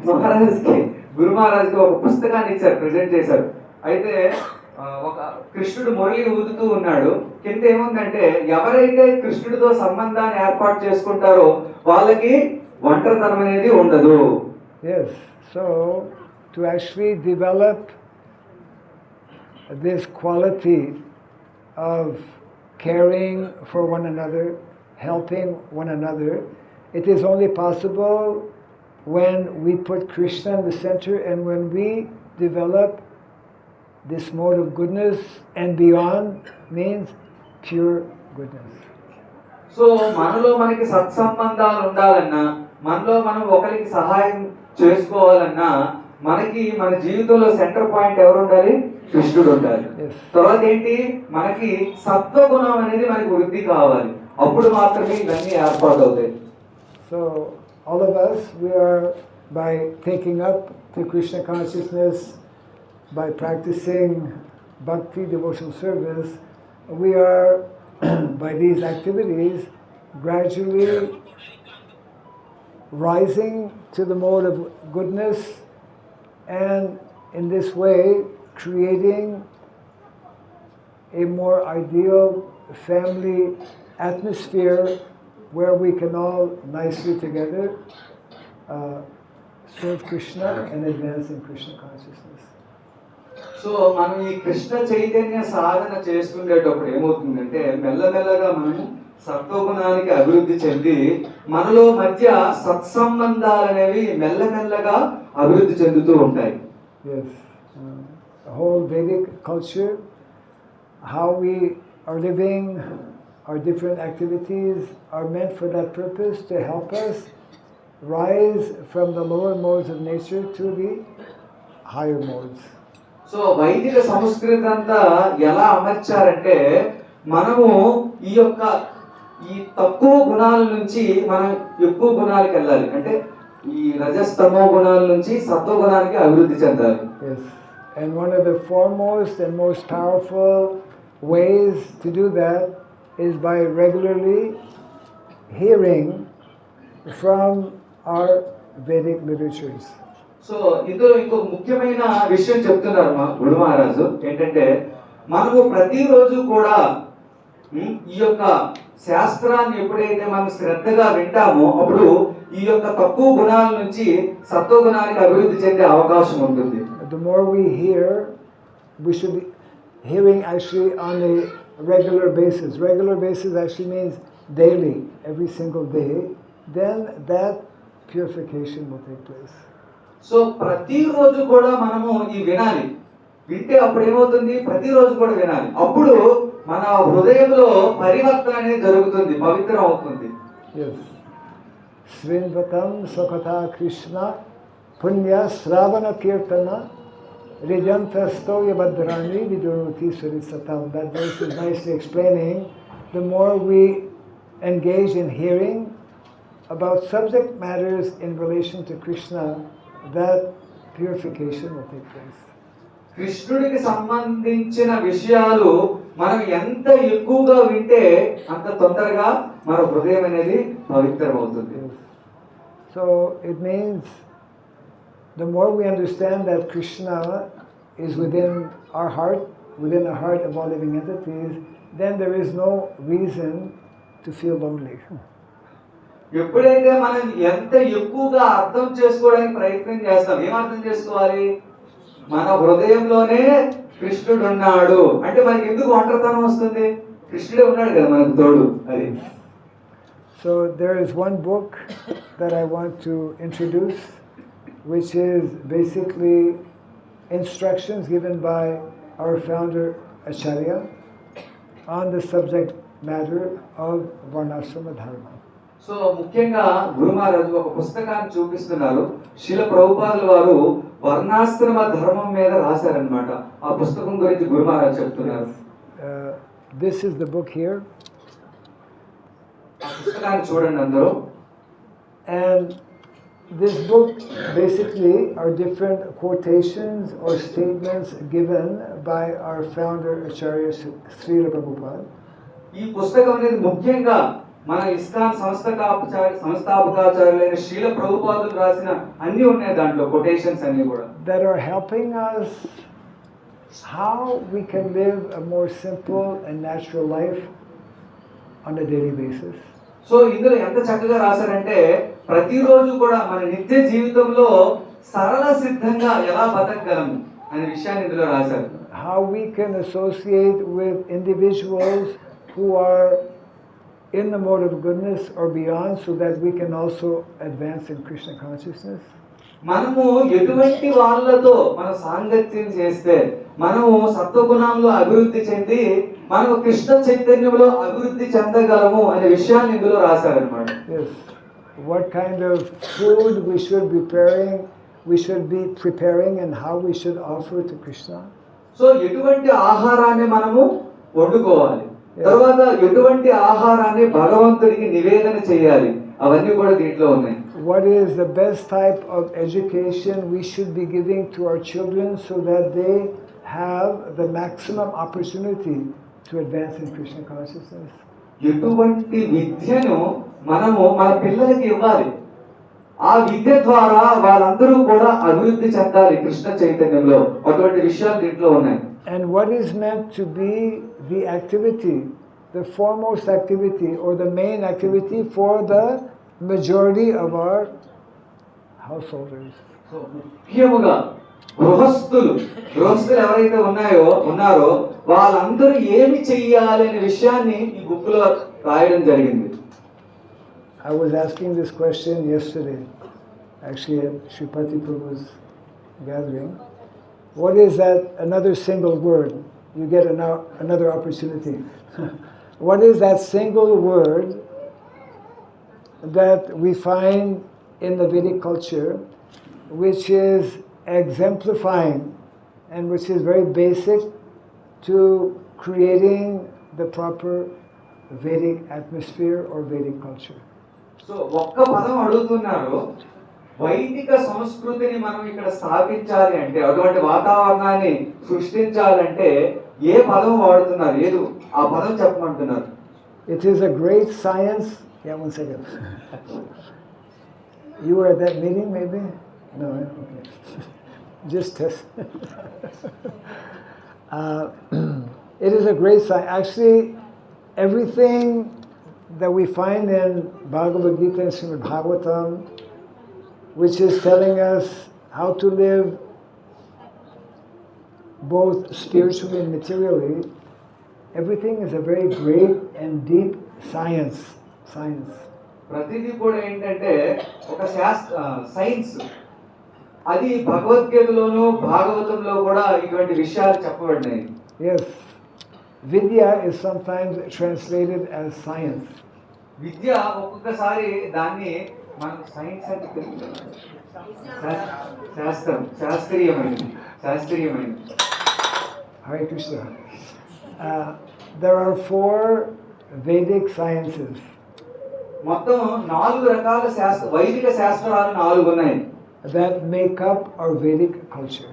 మహారాజ్కి గురు మహారాజ్కి ఒక పుస్తకాన్ని ఇచ్చారు, present చేశారు. అయితే ఒక కృష్ణుడు మురళి ఊదుతూ ఉన్నాడు. కింద ఏముందంటే ఎవరైతే కృష్ణుడితో సంబంధాన్ని ఏర్పాటు చేసుకుంటారో వాళ్ళకి ఒంటరితనం అనేది ఉండదు. Yes, so to actually develop this quality of caring for one another, helping one another, it is only possible when we put Krishna in the center and when we develop this mode of goodness, and beyond means pure goodness. So మనలో మనకి సత్సంబంధాలు ఉండాలన్నా మనలో మనం ఒకరికి సహాయం చేసుకోవాలన్నా మనకి మన జీవితంలో సెంటర్ పాయింట్ ఎవరు ఉండాలి? కృష్ణుడు ఉండాలి. తర్వాత ఏంటి మనకి సత్వగుణం అనేది మనకి వృద్ధి కావాలి. అప్పుడు మాత్రమే ఇవన్నీ ఏర్పాటు అవుతాయి. So all of us, we are by taking up the Krishna consciousness, by practicing bhakti devotional service, we are by these activities gradually rising to the mode of goodness, and in this way creating a more ideal family atmosphere where we can all nicely together serve Krishna and advance in Krishna consciousness. So మనం ఈ కృష్ణ చైతన్య సాధన చేసుకునేటప్పుడు ఏమవుతుందంటే మెల్లమెల్లగా మనము సత్వగుణానికి అభివృద్ధి చెంది మనలో మధ్య సత్సంబంధాలు అనేవి మెల్లమెల్లగా అభివృద్ధి చెందుతూ ఉంటాయి. Yes, the whole Vedic culture, how we are living, our different activities are meant for that purpose, to help us rise from the lower modes of nature to the higher modes. So వైదిక సంస్కృతి అంతా ఎలా అమర్చారంటే మనము ఈ తక్కువ గుణాల నుంచి మనం ఎక్కువ గుణాలకు వెళ్ళాలి, అంటే ఈ రజస్తమో గుణాల నుంచి సత్వగుణానికి అభివృద్ధి చెందాలి. Yes, and one of the foremost and most powerful ways to do that is by regularly hearing from our Vedic literatures. So ఇందులో ఇంకొక ముఖ్యమైన విషయం చెప్తున్నారు మా గురు మహారాజు ఏంటంటే మనము ప్రతిరోజు కూడా ఈ యొక్క శాస్త్రాన్ని ఎప్పుడైతే మనం శ్రద్ధగా వింటామో అప్పుడు ఈ యొక్క తక్కువ గుణాల నుంచి సత్వ గుణానికి అభివృద్ధి చెందే అవకాశం ఉంటుంది. The more we hear, we should be hearing actually on a regular basis. Regular basis actually means daily, every single day. Then that purification will take place. So ప్రతిరోజు కూడా మనము ఈ వినాలి. వింటే అప్పుడు ఏమవుతుంది? ప్రతిరోజు కూడా వినాలి. అప్పుడు మన హృదయంలో పరివర్తన అనేది జరుగుతుంది, పవిత్రం అవుతుంది. Yes. Srinvatam Sakatha Krishna Punya Sravana Kirtana Rijantastoya Badrani Viduruti Surisatam. That verse is nicely explaining the more we engage in hearing about subject matters in relation to Krishna, that purification will take place. కృష్ణుడికి సంబంధించిన విషయాలు మనం ఎంత ఎక్కువగా వింటే అంత తొందరగా మన హృదయం అనేది పవిత్రమవుతుంది. So it means the more we understand that Krishna is within our heart, within the heart of all living entities, then there is no reason to feel lonely. ఎప్పుడైతే మనం ఎంత ఎక్కువగా అర్థం చేసుకోవడానికి ప్రయత్నం చేస్తాం, ఏం అర్థం చేసుకోవాలి? మన హృదయంలోనే కృష్ణుడు ఉన్నాడు అంటే మనకి ఎందుకు ఒంటరితనం వస్తుంది? కృష్ణుడే ఉన్నాడు కదా మనకు తోడు. అది. So there is one book that I want to introduce, which is basically instructions given by our founder Acharya on the subject matter of Varnashrama Dharma. So ముఖ్యంగా గురు మహారాజు ఒక పుస్తకాన్ని చూపిస్తున్నారు. శిల ప్రభుపాదుల వారు వర్ణాశ్రమ ధర్మం మీద రాశారనమాట. ఆ పుస్తకం గురించి గురు మహారాజు చెప్తున్నారు. This is the book here. ఆ పుస్తకాన్ని చూడండి అందరూ. And this book basically are different quotations or statements given by our founder Acharya Srila Prabhupada. ఈ పుస్తకం అనేది ముఖ్యంగా మన ఇస్కాన్ సంస్థాపకాచార్యులైన శ్రీల ప్రభుపాదులు రాసిన అన్ని ఉన్నాయి దాంట్లో, కొటేషన్స్ అన్ని కూడా. That are helping us how we can live a more simple and natural life on a daily basis. So ఇందులో ఎంత చక్కగా రాశారంటే ప్రతిరోజు కూడా మన నిత్య జీవితంలో సరళ సిద్ధంగా ఎలా బతకగలము అనే విషయాన్ని ఇందులో రాశారు. How we can associate with individuals who are in the mode of goodness or beyond, so that we can also advance in Krishna consciousness. మనము ఎటువంటి వాళ్ళతో మన సాంగత్యం చేస్తే మనము సత్వగుణంలో అభివృద్ధి చెంది మనము కృష్ణ చైతన్యంలో అభివృద్ధి చెందగలము అనే విషయాన్ని ఇందులో రాశారన్నమాట. Yes. What kind of food we should be preparing and how we should offer to Krishna. So ఎటువంటి ఆహారాన్ని మనము వండుకోవాలి, తర్వాత ఎటువంటి ఆహారాన్ని భగవంతుడికి నివేదన చేయాలి, అవన్నీ కూడా దీంట్లో ఉన్నాయి. What is the best type of education we should be giving to our children so that they have the maximum opportunity to advance in Krishna consciousness? ఎటువంటి విద్యను మనము మన పిల్లలకి ఇవ్వాలి, ఆ విద్య ద్వారా వాళ్ళందరూ కూడా అభివృద్ధి చెందాలి కృష్ణ చైతన్యంలో, అటువంటి విషయాలు దీంట్లో ఉన్నాయి. And what is meant to be the activity, the foremost activity or the main activity for the majority of our householders. So ముఖ్యముగా గృహస్థులు ఎవరైతే ఉన్నారో వాళ్ళందరూ ఏమి చెయ్యాలి అనే విషయాన్ని ఈ బుక్ లో రాయడం జరిగింది. I was asking this question yesterday, actually at Sripati Prabhu's gathering. What is that another single word? You get another opportunity. What is that single word that we find in the Vedic culture which is exemplifying and which is very basic to creating the proper Vedic atmosphere or Vedic culture? So ఒక్క పదం అడుగుతున్నారు, వైదిక సంస్కృతిని మనం ఇక్కడ స్థాపించాలి అంటే, అటువంటి వాతావరణాన్ని సృష్టించాలంటే ఏ పదం వాడుతున్నారు, ఏదో ఆ పదం చెప్పమంటున్నారు. It is a great science. Yeah, 1 second. You were at that meeting maybe? No, okay. Just test. It is a great science. Actually, everything that we find in Bhagavad Gita and Srimad Bhagavatam, which is telling us how to live both spiritually and materially, everything is a very great and deep science. ప్రతిదీ కూడా ఏంటంటే ఒక science, అది భగవద్గీతలోను భాగవతంలో కూడా ఇటువంటి విషయాలు చెప్పబడినాయి. Yes, Vidya is sometimes translated as science. విద్య ఒక్కొక్కసారి దాన్ని మనకు సైన్స్ అంటే తెలుసు. శాస్త్రీయమైనది. Hare Krishna. There are 4 Vedic sciences. మొత్తం 4 రకాల వైదిక శాస్త్రాలు 4 ఉన్నాయి. That make up our Vedic culture.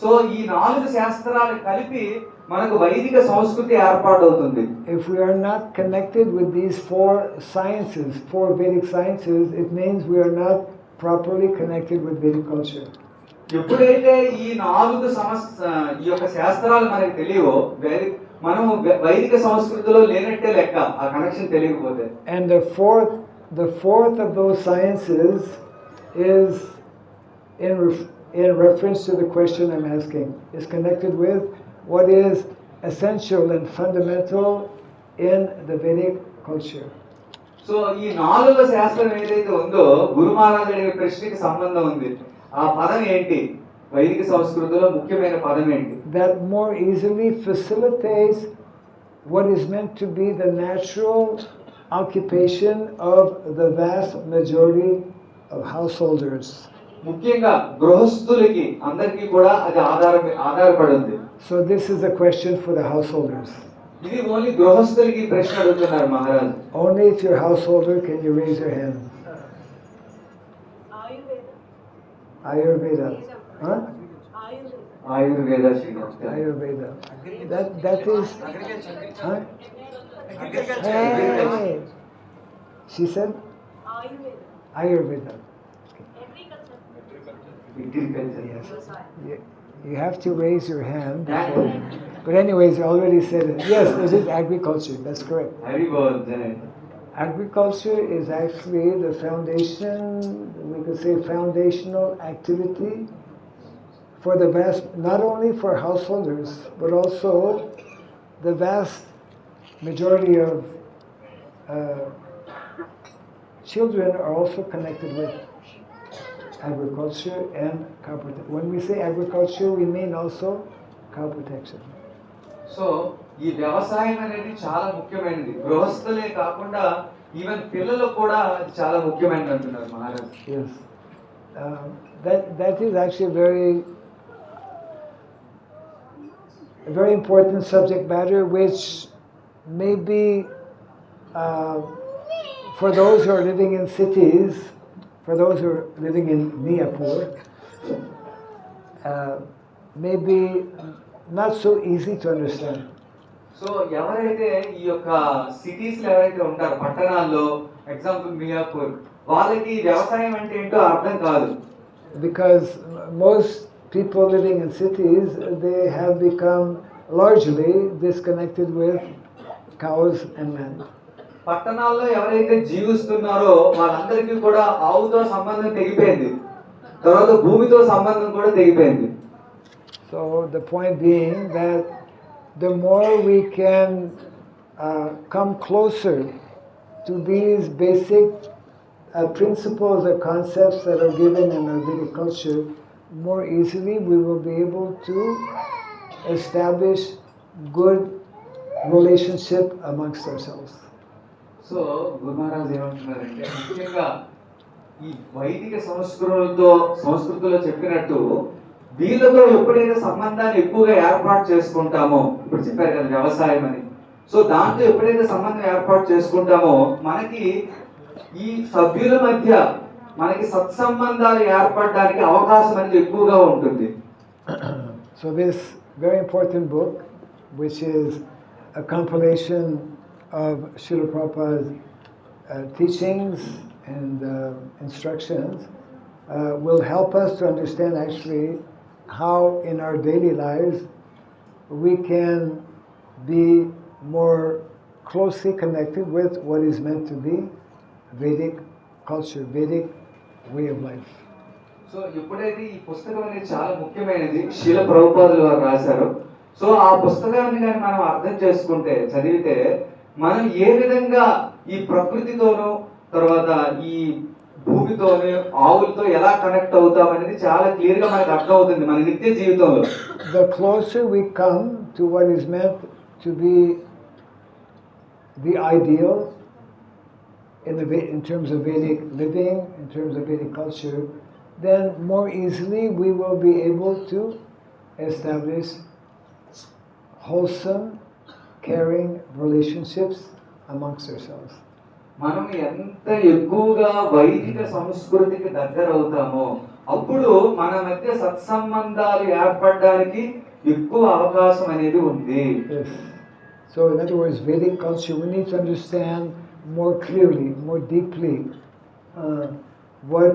So ఈ 4 శాస్త్రాలు కలిపి మనకు వైదిక సంస్కృతి ఏర్పాటవుతుంది. If we are not connected with these 4 sciences, 4 Vedic sciences, it means we are not properly connected with Vedic culture. ఎప్పుడైతే ఈ 4 ఈ యొక్క శాస్త్రాలు మనకు తెలియవో మనం వైదిక సంస్కృతిలో లేనట్టే లెక్క, ఆ కనెక్షన్ తెలియకపోతే. And the fourth of those sciences is in reference to the question I'm asking, is connected with what is essential and fundamental in the Vedic culture. So ఈ 4వ శాస్త్రం ఏదైతే ఉందో గురు మహారాజ్ అడిగే ప్రశ్నకి సంబంధం ఉంది. ఆ పదం ఏంటి? వైదిక సంస్కృతిలో ముఖ్యమైన పదం ఏంటి? That more easily facilitates what is meant to be the natural occupation of the vast majority of householders. ముఖ్యంగా గృహస్థులకి అందరికీ కూడా అది ఆధారపడి ఉంది. So this is a question for the householders. ఇది ఓన్లీ గృహస్థులకి ప్రశ్న అడుగుతున్నారు Maharaj. Only if you're a householder can you raise your hand. Ayurveda. Huh? Ayurveda. Ayurveda. That is. Huh? Hey. She said. Ayurveda. Yes. You have to raise your hand. Before. But anyways, you already said it. Yes, it is agriculture. That's correct. Agriculture is actually the foundation, we could say foundational activity for the vast, not only for householders, but also the vast majority of children are also connected with agriculture and cow protection. When we say agriculture, we mean also cow protection. So ఈ వ్యవసాయం అనేది చాలా ముఖ్యమైనది. గృహస్థులే కాకుండా even పిల్లలకు కూడా చాలా ముఖ్యమైనది అంటున్నారు Maharaj. Yes. That is actually a very important subject matter, which may be for those who are living in cities, for those who are living in Miyapur, may be not so easy to understand. So ఎవరైతే ఈ యొక్క cities లో ఎవరైతే ఉంటారో పట్టణాల్లో, example Miyapur, వాళ్ళకి వ్యవసాయం అంటే ఏంటో అర్థం కాదు. Because most people living in cities, they have become largely disconnected with cows and land. పట్టణాల్లో ఎవరైతే జీవిస్తున్నారో వాళ్ళందరికీ కూడా ఆవుతో సంబంధం తెగిపోయింది, తర్వాత భూమితో సంబంధం కూడా తెగిపోయింది. So the point being that the more we can come closer to these basic principles or concepts that are given in our Vedic culture, more easily we will be able to establish good relationship amongst ourselves. So Guru Maharaj ఏమంటున్నారంటే ముఖ్యంగా ఈ వైదిక సంస్కృతిలో చెప్పినట్టు వీళ్ళతో ఎప్పుడైతే సంబంధాన్ని ఎక్కువగా ఏర్పాటు చేసుకుంటామో, ఇప్పుడు చెప్పారు కదా వ్యవసాయం అని, సో దాంతో ఎప్పుడైతే సంబంధం ఏర్పాటు చేసుకుంటామో మనకి ఈ సభ్యుల మధ్య మనకి సత్సంబంధాలు ఏర్పడడానికి అవకాశం అనేది ఎక్కువగా ఉంటుంది. So this very important book, which is a compilation of Srila Prabhupada's teachings and instructions, will help us to understand actually how in our daily lives we can be more closely connected with what is meant to be Vedic culture, Vedic way of life. So ఎప్పుడైతే ఈ పుస్తకం అనేది చాలా ముఖ్యమైనది శ్రీల ప్రభుపాదులు వారు రాశారు, so ఆ పుస్తకాన్ని కానీ మనం అర్థం చేసుకుంటే చదివితే మనం ఏ విధంగా ఈ ప్రకృతితోనూ తర్వాత ఈ భూమితోనే ఆవులతో ఎలా కనెక్ట్ అవుతాం అనేది చాలా క్లియర్ గా మనకు అర్థం అవుతుంది మన నిత్య జీవితంలో. The closer we come to what is meant to be the ideal, in terms of Vedic living, in terms of Vedic culture, then more easily we will be able to establish wholesome, caring relationships amongst ourselves. మనం ఎంత ఎక్కువగా వైదిక సంస్కృతికి దగ్గర అవుతామో అప్పుడు మన మధ్య సత్సంబంధాలు ఏర్పడడానికి ఎక్కువ అవకాశం అనేది ఉంది. Yes. So in other words, Vedic culture, we need to understand more clearly, more deeply, what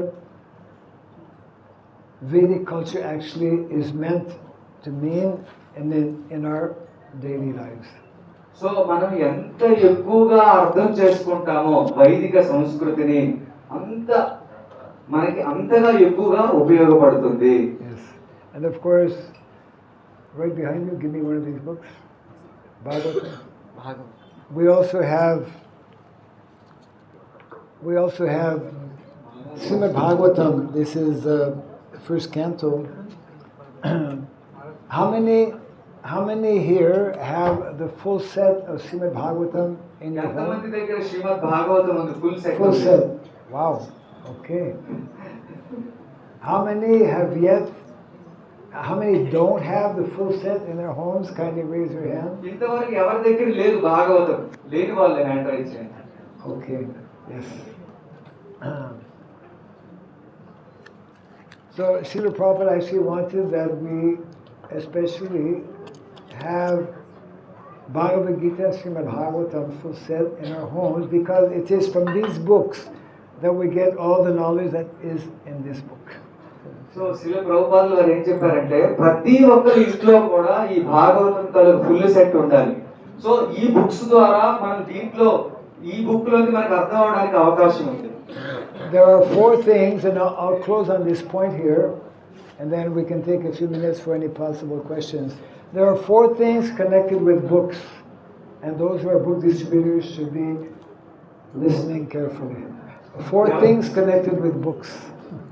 Vedic culture actually is meant to mean in our daily lives. So మనం ఎంత ఎక్కువగా అర్థం చేసుకుంటామో వైదిక సంస్కృతిని అంత మనకి అంతగా ఎక్కువగా ఉపయోగపడుతుంది. Yes. And of course, right behind you, give me one of these books. Bhagavatam. We also have Srimad Bhagavatam. This is the first canto. How many here have the full set of Srimad Bhagavatam in your home? ఎంతమంది దగ్గర శ్రీమద్ భాగవతం ఉంది full set? Full set. Wow. Okay. How many don't have the full set in their homes? Kindly raise your hand. ఇంతవరకు ఎవరి దగ్గర లేదు భాగవతం? లేని వాళ్ళు hand raise చేయండి. Okay. Yes. So Srila Prabhupada actually wanted that we especially have Bhagavad Gita, Srimad Bhagavatam full set in our homes, because it is from these books that we get all the knowledge that is in this book. So శిల ప్రభుపాదులు వారు ఏం చెప్పారంటే ప్రతి ఒక్కరి ఇంట్లో కూడా ఈ భాగవతం తాలూకు ఫుల్ సెట్ ఉండాలి. సో ఈ బుక్స్ ద్వారా మనం దీంట్లో ఈ బుక్ లోకి మనకు అర్థం అవడానికి అవకాశం ఉంది. There are 4 things, and I'll close on this point here, and then we can take a few minutes for any possible questions. There are 4 things connected with books, and those who are book distributors should be listening carefully. 4 things connected with books.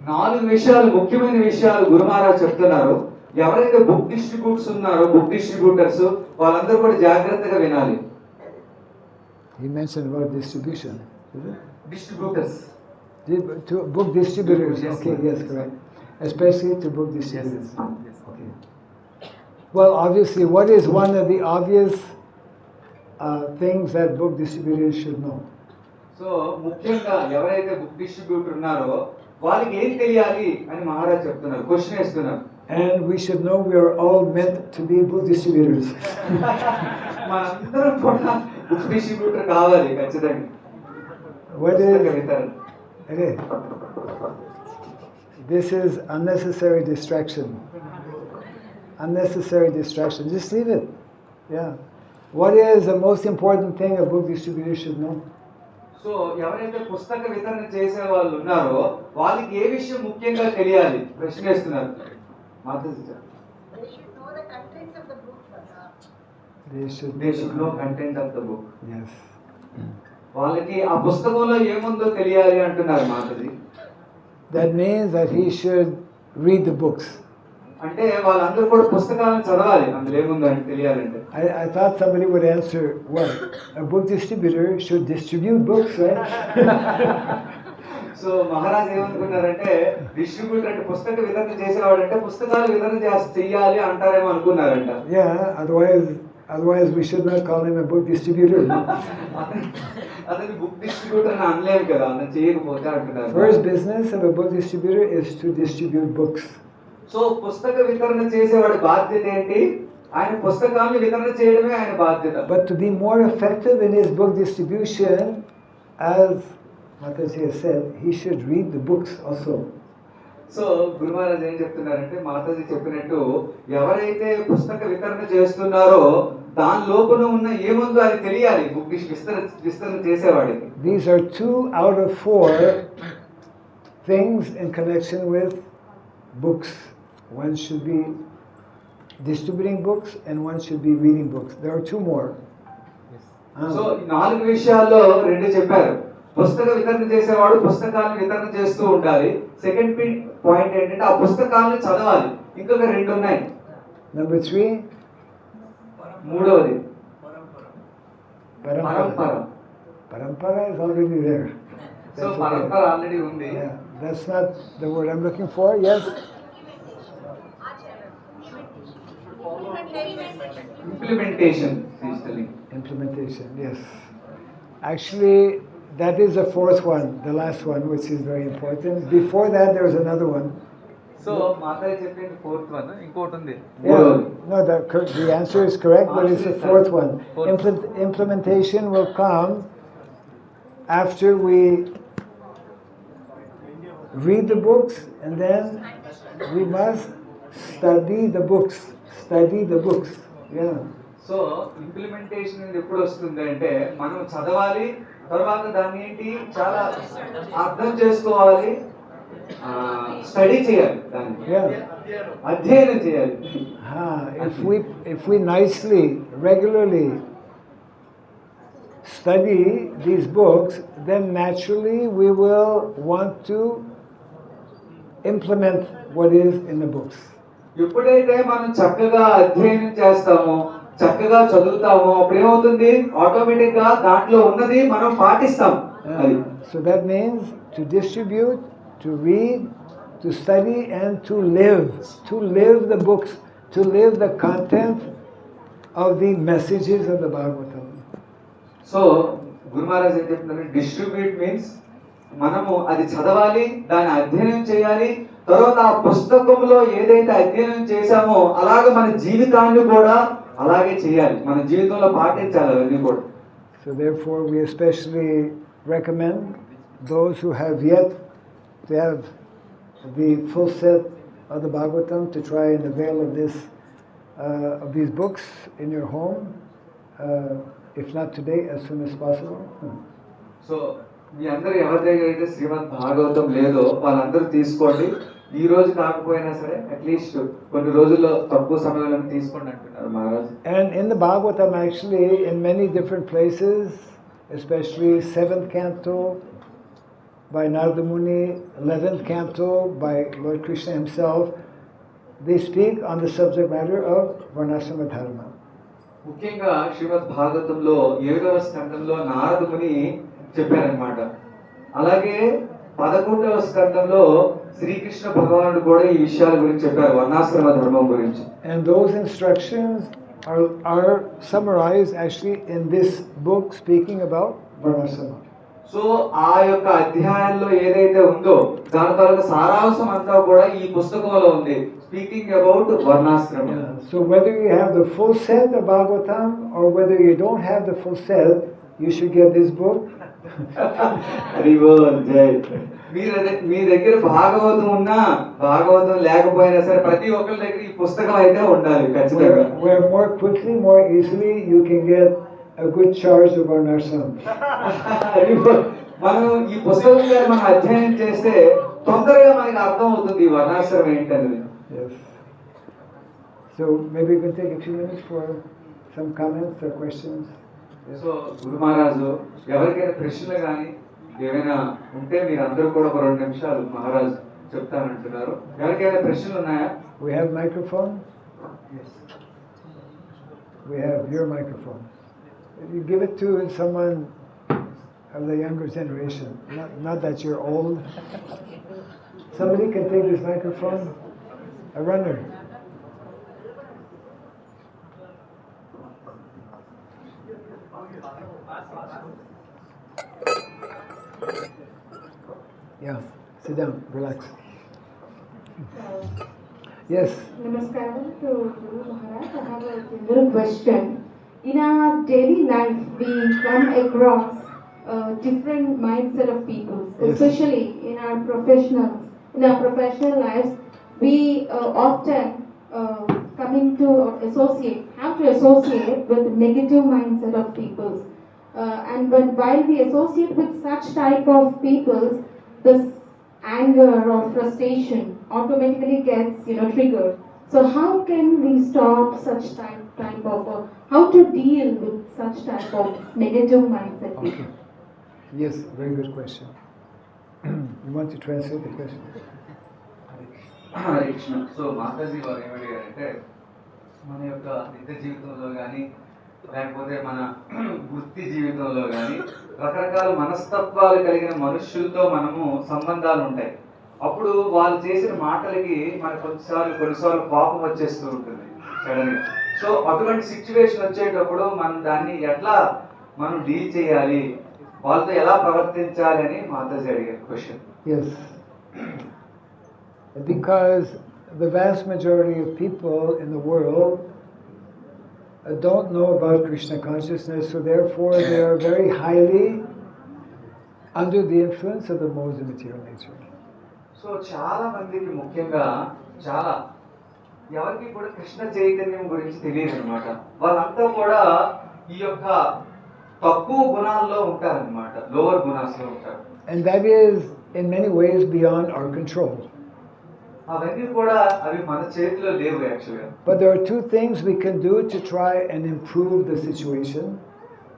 4 విషయాలు, ముఖ్యమైన విషయాలు గురు మహారాజ్ చెప్తున్నారు. ఎవరైతే book distributors ఉన్నారో, book distributors వాళ్ళందరూ కూడా జాగ్రత్తగా వినాలి. He mentioned about distribution. Is it? Distributors. To book distributors. Yes, Okay, sir. yes, correct. Especially to book distributors. Yes. Okay. Well, obviously, what is one of the obvious things that book distributors should know? So ముఖ్యంగా ఎవరైతే book distributor ఉన్నారో వాళ్ళకి ఏం తెలియాలి అని మహారాజ్ చెప్తున్నారు, question వేస్తున్నారు. And we should know we are all meant to be book distributors. మనందరం కూడా బుక్ డిస్ట్రిబ్యూటర్ కావాలి ఖచ్చితంగా. What is okay. This is unnecessary distraction. Unnecessary distraction. Just leave it. Yeah. What is the most important thing a book distributor should know? So ఎవరైతే పుస్తక వితరణ చేసే వాళ్ళు ఉన్నారో వాళ్ళకి ఏ విషయం ముఖ్యంగా తెలియాలి ప్రశ్న వేస్తున్నారు. They should know the contents of the book. They should know content of the book. Yes. వాళ్ళకి ఆ పుస్తకంలో ఏముందో తెలియాలి అంటున్నారు Mataji. That means that he should read the books. అంటే వాళ్ళందరూ కూడా పుస్తకాలను చదవాలి, అందులో ఏముందో అని తెలియాలంటే. I thought somebody would answer, well, a book distributor should distribute books, right? So Maharaj ఏమనుకున్నారంటే డిస్ట్రిబ్యూటర్ అంటే పుస్తక వితరణ చేసేవాడు అంటే పుస్తకాలు వితరణ చెయ్యాలి అంటారేమో అనుకున్నారంట. Yeah, otherwise we should not call him a book distributor. అతని బుక్ డిస్ట్రిబ్యూటర్ అని అనలేము కదా, అతను చేయకపోతే అంటున్నారు. First business of a book distributor is to distribute books. So పుస్తక వితరణ చేసేవాడి బాధ్యత ఏంటి? ఆయన పుస్తకాలను వితరణ చేయడమే ఆయన బాధ్యత. But to be more effective in his book distribution, as Mataji has said, he should read the books also. So Guru Maharaj ఏం చెప్తున్నారంటే మాతాజీ చెప్పినట్టు ఎవరైతే పుస్తక వితరణ చేస్తున్నారో దాని లోపల ఉన్న ఏముందో అది తెలియాలి బుక్ విస్తరణ చేసేవాడికి. These are 2 out of 4 things in connection with books. One should be distributing books and one should be reading books. There are 2 more. So 4 విషయాల్లో 2 చెప్పారు. పుస్తక వితరణ చేసేవాడు పుస్తకాలను వితరణ చేస్తూ ఉండాలి. సెకండ్ పాయింట్ ఏంటంటే ఆ పుస్తకాలను చదవాలి. ఇంకొక 2 ఉన్నాయి. Number 3, మూడవది పరంపర. Parampara is already there. So That's పరంపర okay. ఆల్రెడీ ఉంది. Yeah, that's not the word I'm looking for. Yes. Implementation. Implementation, yes. Actually, that is the fourth one, the last one, which is very important. Before that, there was another one. So Mataji చెప్పింది fourth one, ఇంకోటి ఉంది. Yeah, no, the answer is correct, but it's the fourth one. Implementation will come after we read the books, and then we must study the books. Study the books. Yeah. So implementation అనేది ఎప్పుడు వస్తుంది అంటే మనం చదవాలి, తర్వాత దాన్ని ఏంటి చాలా అర్థం చేసుకోవాలి, స్టడీ చేయాలి, దాన్ని అధ్యయనం చేయాలి. If we nicely, regularly study these books, then naturally we will want to implement what is in the books. ఎప్పుడైతే మనం చక్కగా అధ్యయనం చేస్తామో, చక్కగా చదువుతామో, అప్పుడు ఏమవుతుంది, ఆటోమేటిక్ గా దాంట్లో ఉన్నది మనం పాటిస్తాం. So that means to distribute, to read, to study, and to live the books, to live the content of the messages of the Bhagavatam. So Guru Maharaj ఏం చెప్తున్నారు, డిస్ట్రిబ్యూట్ మీన్స్ మనము అది చదవాలి, దాన్ని అధ్యయనం చేయాలి, తర్వాత ఆ పుస్తకంలో ఏదైతే అధ్యయనం చేశామో అలాగే మన జీవితాన్ని కూడా అలాగే చేయాలి, మన జీవితంలో పాటించాలి అవన్నీ కూడా. So therefore we especially recommend those who have yet to have the full set of the Bhagavatam to try and avail of of these books in your home, if not today, as soon as possible. So మీ అందరూ ఎవరి దగ్గర అయితే శ్రీమద్ భాగవతం లేదో వాళ్ళందరూ తీసుకోండి. ఈ రోజు కాకపోయినా సరే అట్లీస్ట్ కొన్ని రోజుల్లో తక్కువ సమయంలో తీసుకోండి అంటున్నారు Maharaj. And in the Bhagavatam, actually, in many different places, especially 7th canto by Narada Muni, 11th canto by Lord Krishna himself, they speak on the subject matter of Varnashrama Dharma. ముఖ్యంగా శ్రీమద్ భాగవతంలో 7వ స్కందంలో నారద ముని చెప్పారనమాట. అలాగే 11వ స్కందంలో శ్రీకృష్ణ భగవానుడు కూడా ఈ విషయాల గురించి చెప్పారు, వర్ణాశ్రమ ధర్మం గురించి. And those instructions are summarized actually in this book speaking about Varnashrama. So ఆ యొక్క అధ్యాయంలో ఏదైతే ఉందో దాని తర్వాత సారాంశం అంతా కూడా ఈ పుస్తకంలో ఉంది, స్పీకింగ్ అబౌట్ వర్ణాశ్రమ. So whether you have the full set of Bhagavatam or whether you don't have the full set, you should get this book. మీ దగ్గర భాగవతం ఉన్నా భాగవతం లేకపోయినా సరే ప్రతి ఒక్కరి దగ్గర ఈ పుస్తకం అయితే ఉండాలి ఖచ్చితంగా. Where more quickly, more easily you can get a good charge of Varnashrama. మనం ఈ పుస్తకం గారు మనం అధ్యయనం చేస్తే తొందరగా మనకి అర్థం అవుతుంది ఈ వర్ణాశ్రమం ఏంటనేది. Yes. So maybe we can take a few minutes for some comments or questions. So Guru Maharaj ఎవరికైనా ప్రశ్నలు కానీ ఏమైనా ఉంటే మీరు అందరూ కూడా ఒక 2 నిమిషాలు మహారాజు చెప్తానంటున్నారు. ఎవరికైనా ప్రశ్నలు ఉన్నాయా? We have microphone. Yes. We have your microphone. You give it to someone of the younger generation. Not that you're old. Somebody can take this microphone. A runner. Yeah, sit down, relax. Yes. Namaskaram to Guru Maharaj. I have a general question. In our daily life, we come across different mindset of people, Yes. especially in our professional lives. We often coming to have to associate with negative mindset of people. And while we associate with such type of people, this anger or frustration automatically gets triggered. So how can we stop such type of how to deal with such type of negative mindset? Okay. Yes, very good question. You want to translate the question? Hare Krishna. So Mataji వారు ఏమడిగారంటే మన యొక్క నిత్య జీవితంలో కానీ లేకపోతే మన వృత్తి జీవితంలో కానీ రకరకాల మనస్తత్వాలు కలిగిన మనుషులతో మనము సంబంధాలు ఉంటాయి. అప్పుడు వాళ్ళు చేసిన మాటలకి మనకు కొన్నిసార్లు కోపం వచ్చేస్తూ ఉంటుంది సడన్ గా. సో అటువంటి సిచ్యువేషన్ వచ్చేటప్పుడు మనం దాన్ని ఎట్లా మనం డీల్ చేయాలి, వాళ్ళతో ఎలా ప్రవర్తించాలి అని మాతాజీ అడిగారు question. Yes. Because the vast majority of people in the world don't know about Krishna consciousness, so therefore they are very highly under the influence of the modes of material nature. So చాలా మందికి ముఖ్యంగా చాలా ఎవరికి కూడా కృష్ణ చైతన్యం గురించి తెలియదు అనమాట. వాళ్ళంతా కూడా ఈ యొక్క తక్కువ గుణాల్లో ఉంటారన్నమాట, లోవర్ గుణాస్ లో ఉంటారు. And that is in many ways beyond our control. అవన్నీ కూడా అవి మన చేతిలో లేవు యాక్చువల్గా. But there are two things we can do to try and improve the situation.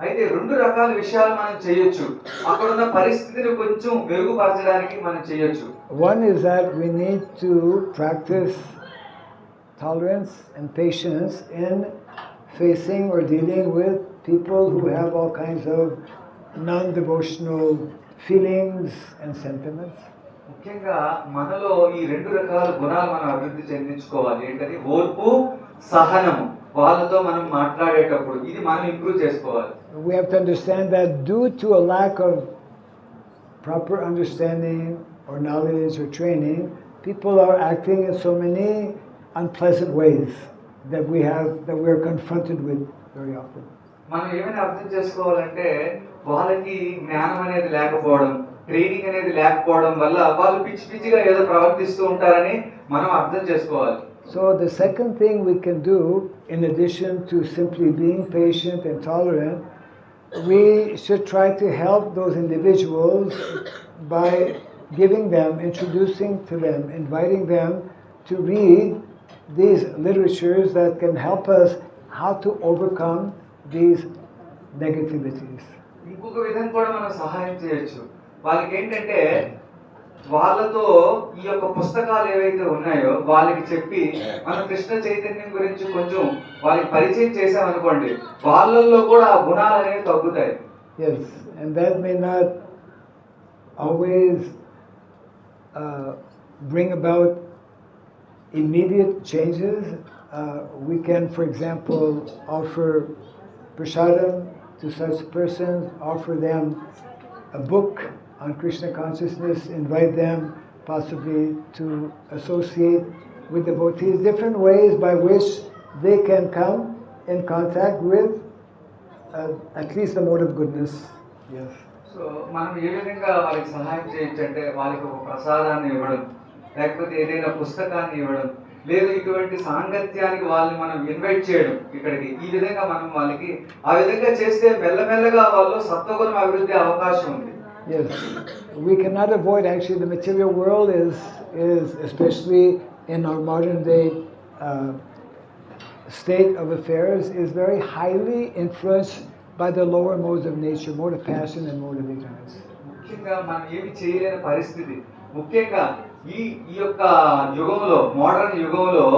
అయితే రెండు రకాల విషయాలు మనం చేయొచ్చు, అక్కడున్న పరిస్థితిని కొంచెం మెరుగుపరచడానికి మనం చేయొచ్చు. One is that we need to practice tolerance and patience in facing or dealing with people who have all kinds of non-devotional feelings and sentiments. ముఖ్యంగా మనలో ఈ రెండు రకాల గుణాలు మనం అభివృద్ధి చెందించుకోవాలి. ఏంటది? ఓర్పు, సహనము. వాళ్ళతో మనం మాట్లాడేటప్పుడు ఇది మనం ఇంప్రూవ్ చేసుకోవాలి. We have to understand that due to a lack of proper understanding or knowledge or training, people are acting in so many unpleasant ways that we are confronted with very often. మనం ఏమైనా అర్థం చేసుకోవాలంటే వాళ్ళకి జ్ఞానం అనేది లేకపోవడం, training అనేది లేకపోవడం వల్ల వాళ్ళు పిచ్చిగా ఏదో ప్రవర్తిస్తూ ఉంటారని మనం అర్థం చేసుకోవాలి. So the second thing we can do, in addition to simply being patient and tolerant, we should try to help those individuals by giving them, introducing to them, inviting them to read these literatures that can help us how to overcome these negativities. ఇంకొక విధంగా కూడా మనం సహాయం చేయొచ్చు. వాళ్ళకి ఏంటంటే వాళ్ళతో ఈ యొక్క పుస్తకాలు ఏవైతే ఉన్నాయో వాళ్ళకి చెప్పి మన కృష్ణ చైతన్యం గురించి కొంచెం వాళ్ళకి పరిచయం చేసామనుకోండి, వాళ్ళల్లో కూడా ఆ గుణాలు అనేవి తగ్గుతాయి. Yes, and that may not always bring about immediate changes. We can, for example, offer prasadam to such persons, offer them a book on Krishna consciousness, invite them possibly to associate with devotees, different ways by which they can come in contact with at least the mode of goodness. Yes. So మనం ఏ విధంగా వాళ్ళకి సహాయం చేయొచ్చు అంటే వాళ్ళకి ఒక ప్రసాదాన్ని ఇవ్వడం, లేకపోతే ఏదైనా పుస్తకాన్ని ఇవ్వడం, లేదు ఇటువంటి సాంగత్యానికి వాళ్ళని మనం ఇన్వైట్ చేయడం ఇక్కడికి. ఈ విధంగా మనం వాళ్ళకి ఆ విధంగా చేస్తే మెల్లమెల్లగా వాళ్ళు సత్వగుణం అభివృద్ధి అవకాశం ఉంది. Yes, we cannot avoid, actually the material world is especially in our modern day state of affairs, is very highly influenced by the lower modes of nature, mode of passion and mode of ignorance. ముఖ్యంగా మనం ఏమి చేయలేని పరిస్థితి. ముఖ్యంగా ఈ యొక్క యుగంలో, modern యుగంలో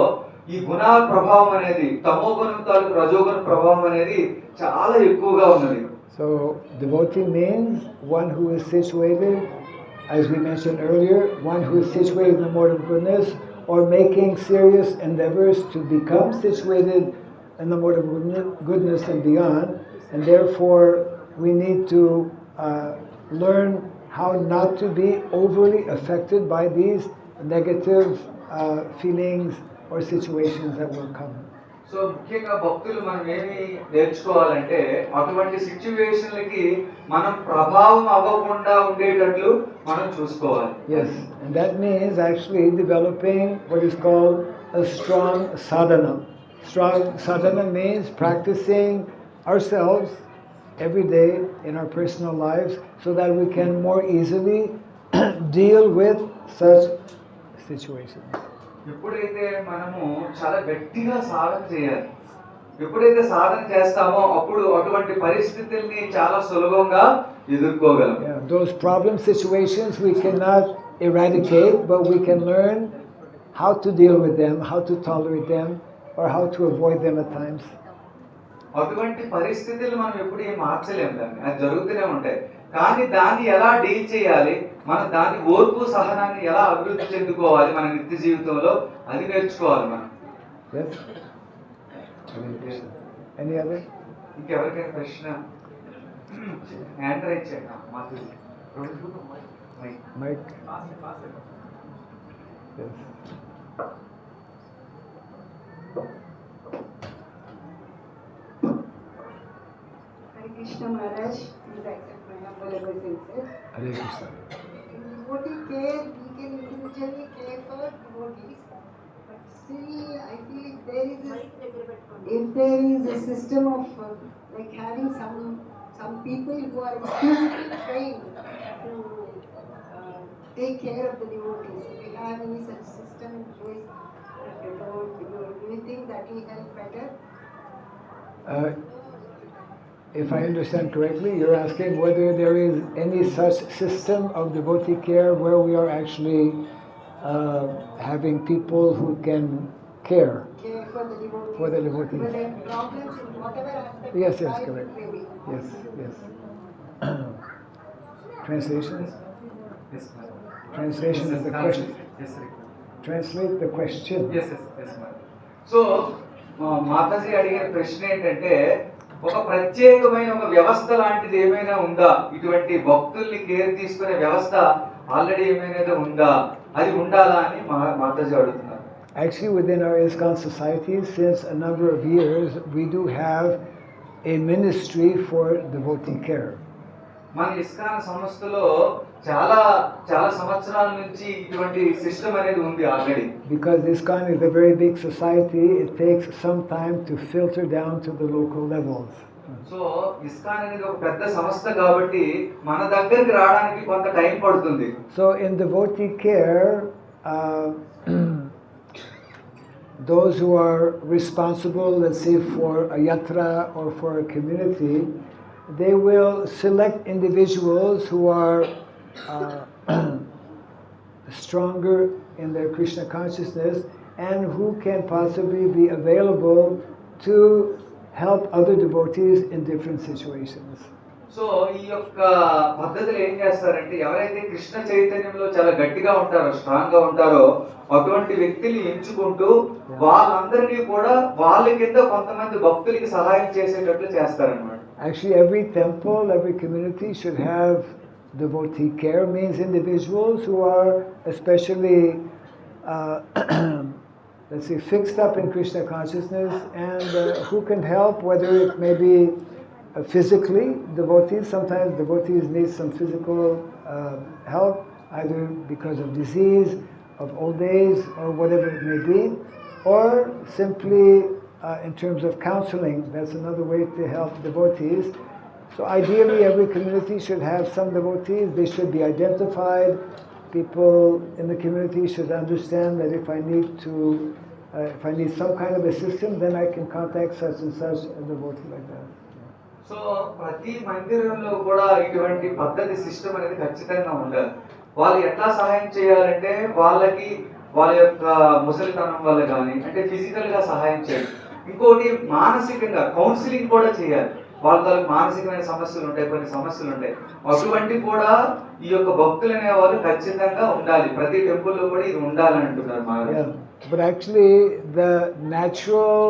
ఈ గుణాల ప్రభావం అనేది, తమో గుణం తాలూకు రజోగుణ ప్రభావం అనేది చాలా ఎక్కువగా ఉన్నది. So devotee means one who is situated, as we mentioned earlier, one who is situated in the mode of goodness or making serious endeavors to become situated in the mode of goodness and beyond. And therefore we need to learn how not to be overly affected by these negative feelings or situations that will come. So ముఖ్యంగా భక్తులు మనం ఏమి నేర్చుకోవాలంటే అటువంటి సిచ్యువేషన్లకి మనం ప్రభావం అవ్వకుండా ఉండేటట్లు మనం చూసుకోవాలి. Yes, and that means actually developing what is called a strong sadhana. Strong sadhana means practicing ourselves every day in our personal lives so that we can more easily deal with such situations. ఎప్పుడైతే మనము చాలా గట్టిగా సాధన చేయాలి, ఎప్పుడైతే సాధన చేస్తామో అప్పుడు అటువంటి పరిస్థితుల్ని చాలా సులభంగా ఎదుర్కోగలం. Those problem situations we cannot eradicate, but we can learn how to deal with them, how to tolerate them, or how to avoid them at times. అటువంటి పరిస్థితులు మనం ఎప్పుడు ఏం మార్చలేము, దాన్ని అది జరుగుతూనే ఉంటాయి. కానీ దాన్ని ఎలా డీల్ చేయాలి, మనం దాని ఓర్పు సహనాన్ని ఎలా అభివృద్ధి చెందుకోవాలి మన నిత్య జీవితంలో, అది నేర్చుకోవాలి మనం. Yes? Any other? ఇంకెవరికైనా ప్రశ్న? హ్యాండ్ రైట్ చేయండి. మాకు Mike? Yes. Hare Krishna Maharaj, please accept my humble obeisances. Hare Krishna. In devotee care, we can individually care for devotees, but still I feel if there is a system of like having some people who are exclusively trained to take care of the devotees, if we have any such system in place, do you think that will help better? If I understand correctly, you're asking whether there is any such system of devotee care where we are actually having people who can care Care for the devotees. for the devotees. But there are problems in whatever aspect Yes, of yes, life correct. it may be. Yes, yes. Translations? Translation is the question. Translate the question. So Mataji అడిగిన ప్రశ్న ఏంటంటే, ఒక ప్రత్యేకమైన ఒక వ్యవస్థ లాంటిది ఏమైనా ఉందా, ఇటువంటి భక్తుల్ని కేర్ తీసుకునే వ్యవస్థ ఆల్రెడీ ఏమైనా ఉందా, అది ఉండాలా అని మాతాజీ అడుగుతున్నారు. Actually, within our ISKCON society, since a number of years, we do have a ministry for devotee care. మన ఇస్కాన్ సంస్థలో చాలా చాలా సంవత్సరాల నుంచి ఇటువంటి సిస్టమ్ అనేది ఉంది already. Because ISKCON is a very big society, it takes some time to filter down to the local levels. So ISKCON అనేది ఒక పెద్ద సంస్థ కాబట్టి మన దగ్గరికి రావడానికి కొంత టైం పడుతుంది. So in devotee care, those who are responsible, let's say, for a yatra or for a community, they will select individuals who are stronger in their Krishna consciousness and who can possibly be available to help other devotees in different situations. So ఈ యొక్క పద్ధతులు ఏం చేస్తారంటే, ఎవరైతే కృష్ణ చైతన్యంలో చాలా గట్టిగా ఉంటారో, స్ట్రాంగ్ గా ఉంటారో, అటువంటి వ్యక్తులు ఎంచుకుంటూ వాళ్ళందరినీ కూడా వాళ్ళ కింద కొంతమంది భక్తులకి సహాయం చేసేటట్లు చేస్తారన్నమాట. Actually, every temple, every community should have devotee care. Means individuals who are especially, let's say, fixed up in Krishna consciousness and who can help, whether it may be physically, devotees. Sometimes devotees need some physical help, either because of disease, of old age, or whatever it may be, or simply in terms of counseling. That's another way to help devotees. So ideally, every community should have some devotees. They should be identified. People in the community should understand that if I need some kind of assistance, then I can contact such and such a devotee like that. So ప్రతి మందిరంలో కూడా ఇటువంటి పద్ధతి system అనేది ఖచ్చితంగా ఉండాలి. వాళ్ళు ఎట్లా సహాయం చేయాలంటే, వాళ్ళకి వాళ్ళ యొక్క ముసలితనం వల్ల కానీ, అంటే ఫిజికల్ గా సహాయం చేయాలి. ఇంకోటి మానసికంగా కౌన్సిలింగ్ కూడా చేయాలి. వాళ్ళకి మానసికమైన సమస్యలు ఉంటాయి, కొన్ని సమస్యలు ఉంటాయి, అటువంటి కూడా ఈ యొక్క భక్తులు అనే వాళ్ళు ఖచ్చితంగా ఉండాలి. ప్రతి టెంపుల్లో కూడా ఇది ఉండాలని అంటున్నారు మా. But actually, the natural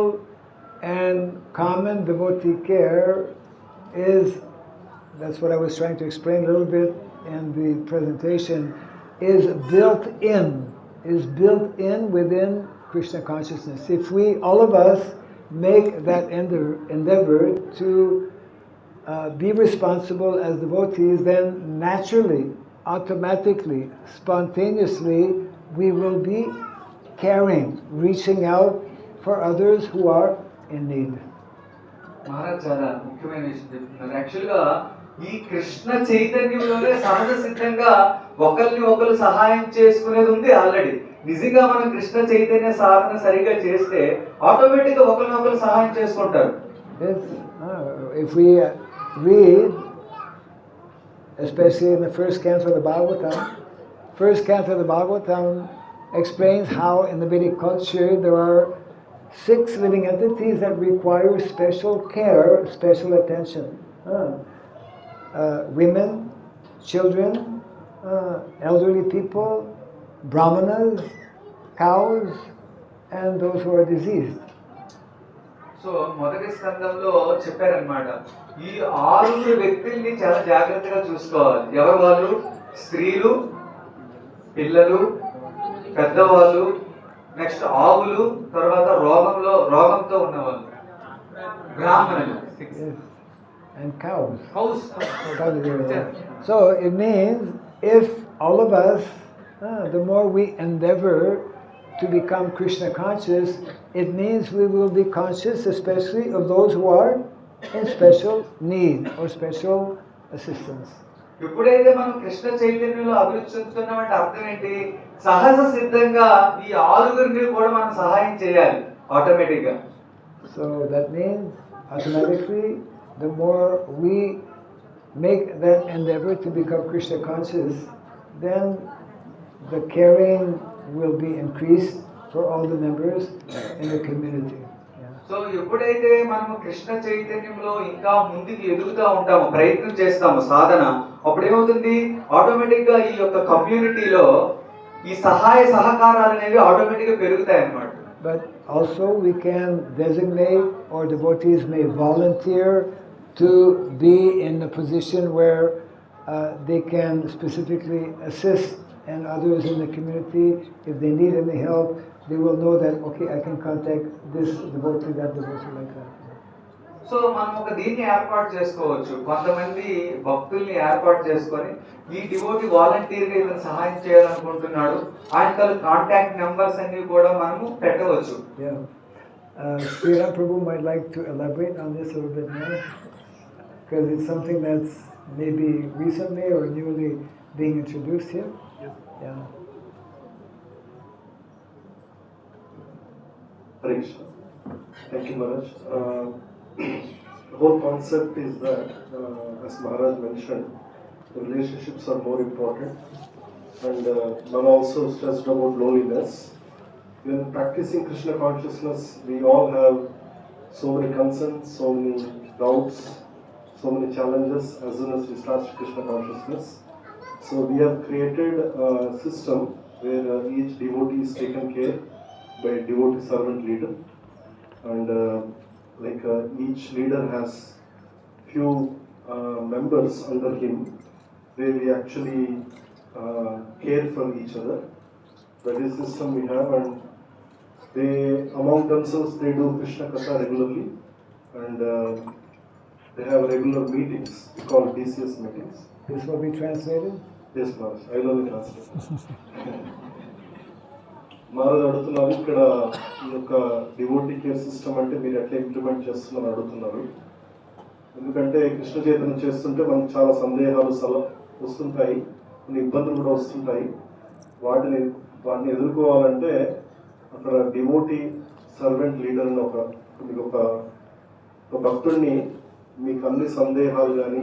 and common devotee care is, that's what I was trying to explain a little bit in the presentation, is built in within Krishna consciousness. If we, all of us, make that endeavor to be responsible as devotees, then naturally, automatically, spontaneously, we will be caring, reaching out for others who are in need. Maharaj చాలా ముఖ్యమైన విషయం చెప్తున్నారు. యాక్చువల్గా ఈ కృష్ణ చైతన్యంలోనే సహజ సిద్ధంగా ఒకరిని ఒకరు సహాయం చేసుకునేది ఉంది ఆల్రెడీ. నిజంగా మనం కృష్ణ చైతన్య సాధన సరిగా చేస్తే ఆటోమేటిక్ గా ఒకరినొకరు సహాయం చేసుకుంటారు. If we read, especially in the first canto of the Bhagavatam explains how in the Vedic culture there are 6 living entities that require special care, special attention. Women, children, elderly people, brahmanas, cows, and those who are diseased. So మొదటి స్కందంలో చెప్పారనమాట, ఈ 6 వ్యక్తుల్ని చాలా జాగ్రత్తగా చూసుకోవాలి. ఎవరు వాళ్ళు? స్త్రీలు, పిల్లలు, పెద్దవాళ్ళు, నెక్స్ట్ ఆవులు, తర్వాత రోగంతో ఉన్నవాళ్ళు, బ్రాహ్మణులు. And cows. Cows. So it means if all of us, the more we endeavor to become Krishna conscious, it means we will be conscious especially of those who are in special need or special assistance. ఎప్పుడైతే మనం కృష్ణ చైతన్యంలో అభివృద్ధి చెందుతున్నామంటే అర్థం ఏంటి? సహజ సిద్ధంగా ఈ 6 కూడా మనం సహాయం చేయాలి ఆటోమేటిక్ గా. So that means automatically the more we make that endeavor to become Krishna conscious, then the caring will be increased for all the members in the community. So ఎప్పుడైతే మనము కృష్ణ చైతన్యంలో ఇంకా ముందుకు ఎదుగుతూ ఉంటాము, ప్రయత్నం చేస్తాము సాధన, అప్పుడు ఏమవుతుంది? ఆటోమేటిక్ గా ఈ యొక్క కమ్యూనిటీలో ఈ సహాయ సహకారాలు అనేవి ఆటోమేటిక్ గా పెరుగుతాయి అన్నమాట. But also we can designate, or devotees may volunteer to be in a position where they can specifically assist and others in the community. If they need any help, they will know that, okay, I can contact this devotee, that devotee, like that. So మనం ఒక దీన్ని ఏర్పాటు చేసుకోవచ్చు. కొంతమంది భక్తుల్ని ఏర్పాటు చేసుకొని ఈ డివోటీ వాలంటీర్ గా ఇతను సహాయం చేయాలనుకుంటున్నాడు, ఆయన కాంటాక్ట్ నెంబర్స్ అన్ని కూడా మనము పెట్టవచ్చు. Sri Ram Prabhu might like to elaborate on this a little bit more, because it's something that's maybe recently or newly being introduced here. Yeah. Hare Krishna. Thank you, Maharaj. The whole concept is that, as Maharaj mentioned, the relationships are more important. And Mama also stressed about loneliness. When practicing Krishna consciousness, we all have so many concerns, so many doubts, so many challenges as soon as we start Krishna consciousness. So we have created a system where each devotee is taken care by a devotee servant leader, and each leader has few members under him, where we actually care for each other. That is the system we have, and they among themselves they do Krishna Katha regularly, and they have regular meetings. We call DCS meetings. This will be translated? Yes, Maharaj. I will translate. Maharaj అడుగుతున్నారు, ఇక్కడ ఈ యొక్క devotee care system అంటే మీరు ఎట్లా implement చేస్తున్నారని అడుగుతున్నారు. ఎందుకంటే కృష్ణ చైతన్యం చేస్తుంటే మనకు చాలా సందేహాలు వస్తుంటాయి, కొన్ని ఇబ్బందులు కూడా వస్తుంటాయి. వాటిని ఎదుర్కోవాలంటే అక్కడ డివోటీ సర్వెంట్ లీడర్ అని ఒక భక్తుడిని మీకు అన్ని సందేహాలు కానీ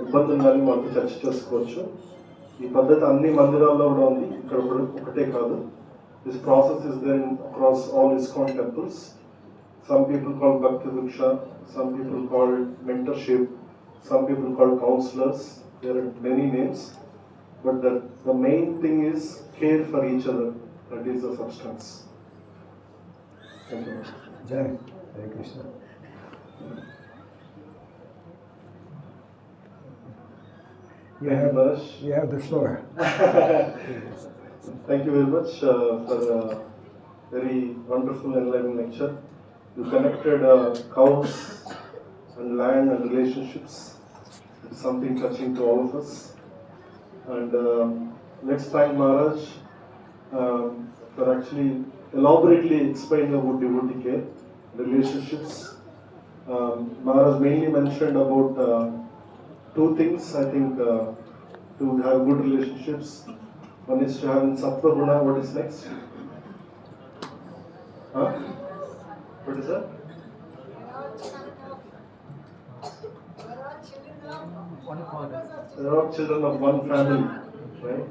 ఇబ్బందులు కానీ మనతో చర్చ చేసుకోవచ్చు. ఈ పద్ధతి అన్ని మందిరాల్లో కూడా ఉంది, ఇక్కడ ఒకటే కాదు. This process is then across all ISKCON temples. Some people call Bhakti Vriksha, some people call mentorship, some people call counselors. There are many names, but the main thing is care for each other. That is the substance. Thank you. Jai. Hare Krishna. You have the floor. Thank you very much for a very wonderful and enlightening lecture. You connected cows and land and relationships. It's something touching to all of us. And let's thank Maharaj for actually elaborately explaining about devotee care, relationships. Maharaj mainly mentioned about two things, I think, to have good relationships. One is to have in Sattva Guna. What is next? What is that? They are all children of one family, right?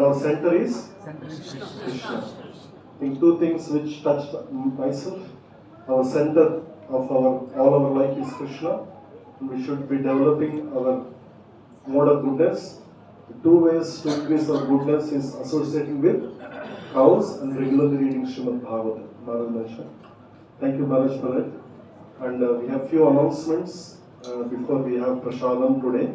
Now center is Krishna. I think two things which touch myself our center of all our life is Krishna. We should be developing our mode of goodness. The two ways to increase our goodness is associating with cows and regularly reading Srimad Bhagavatam. Maharaj mentioned. Thank you, Maharaj, for it. And we have few announcements before we have Prasadam today.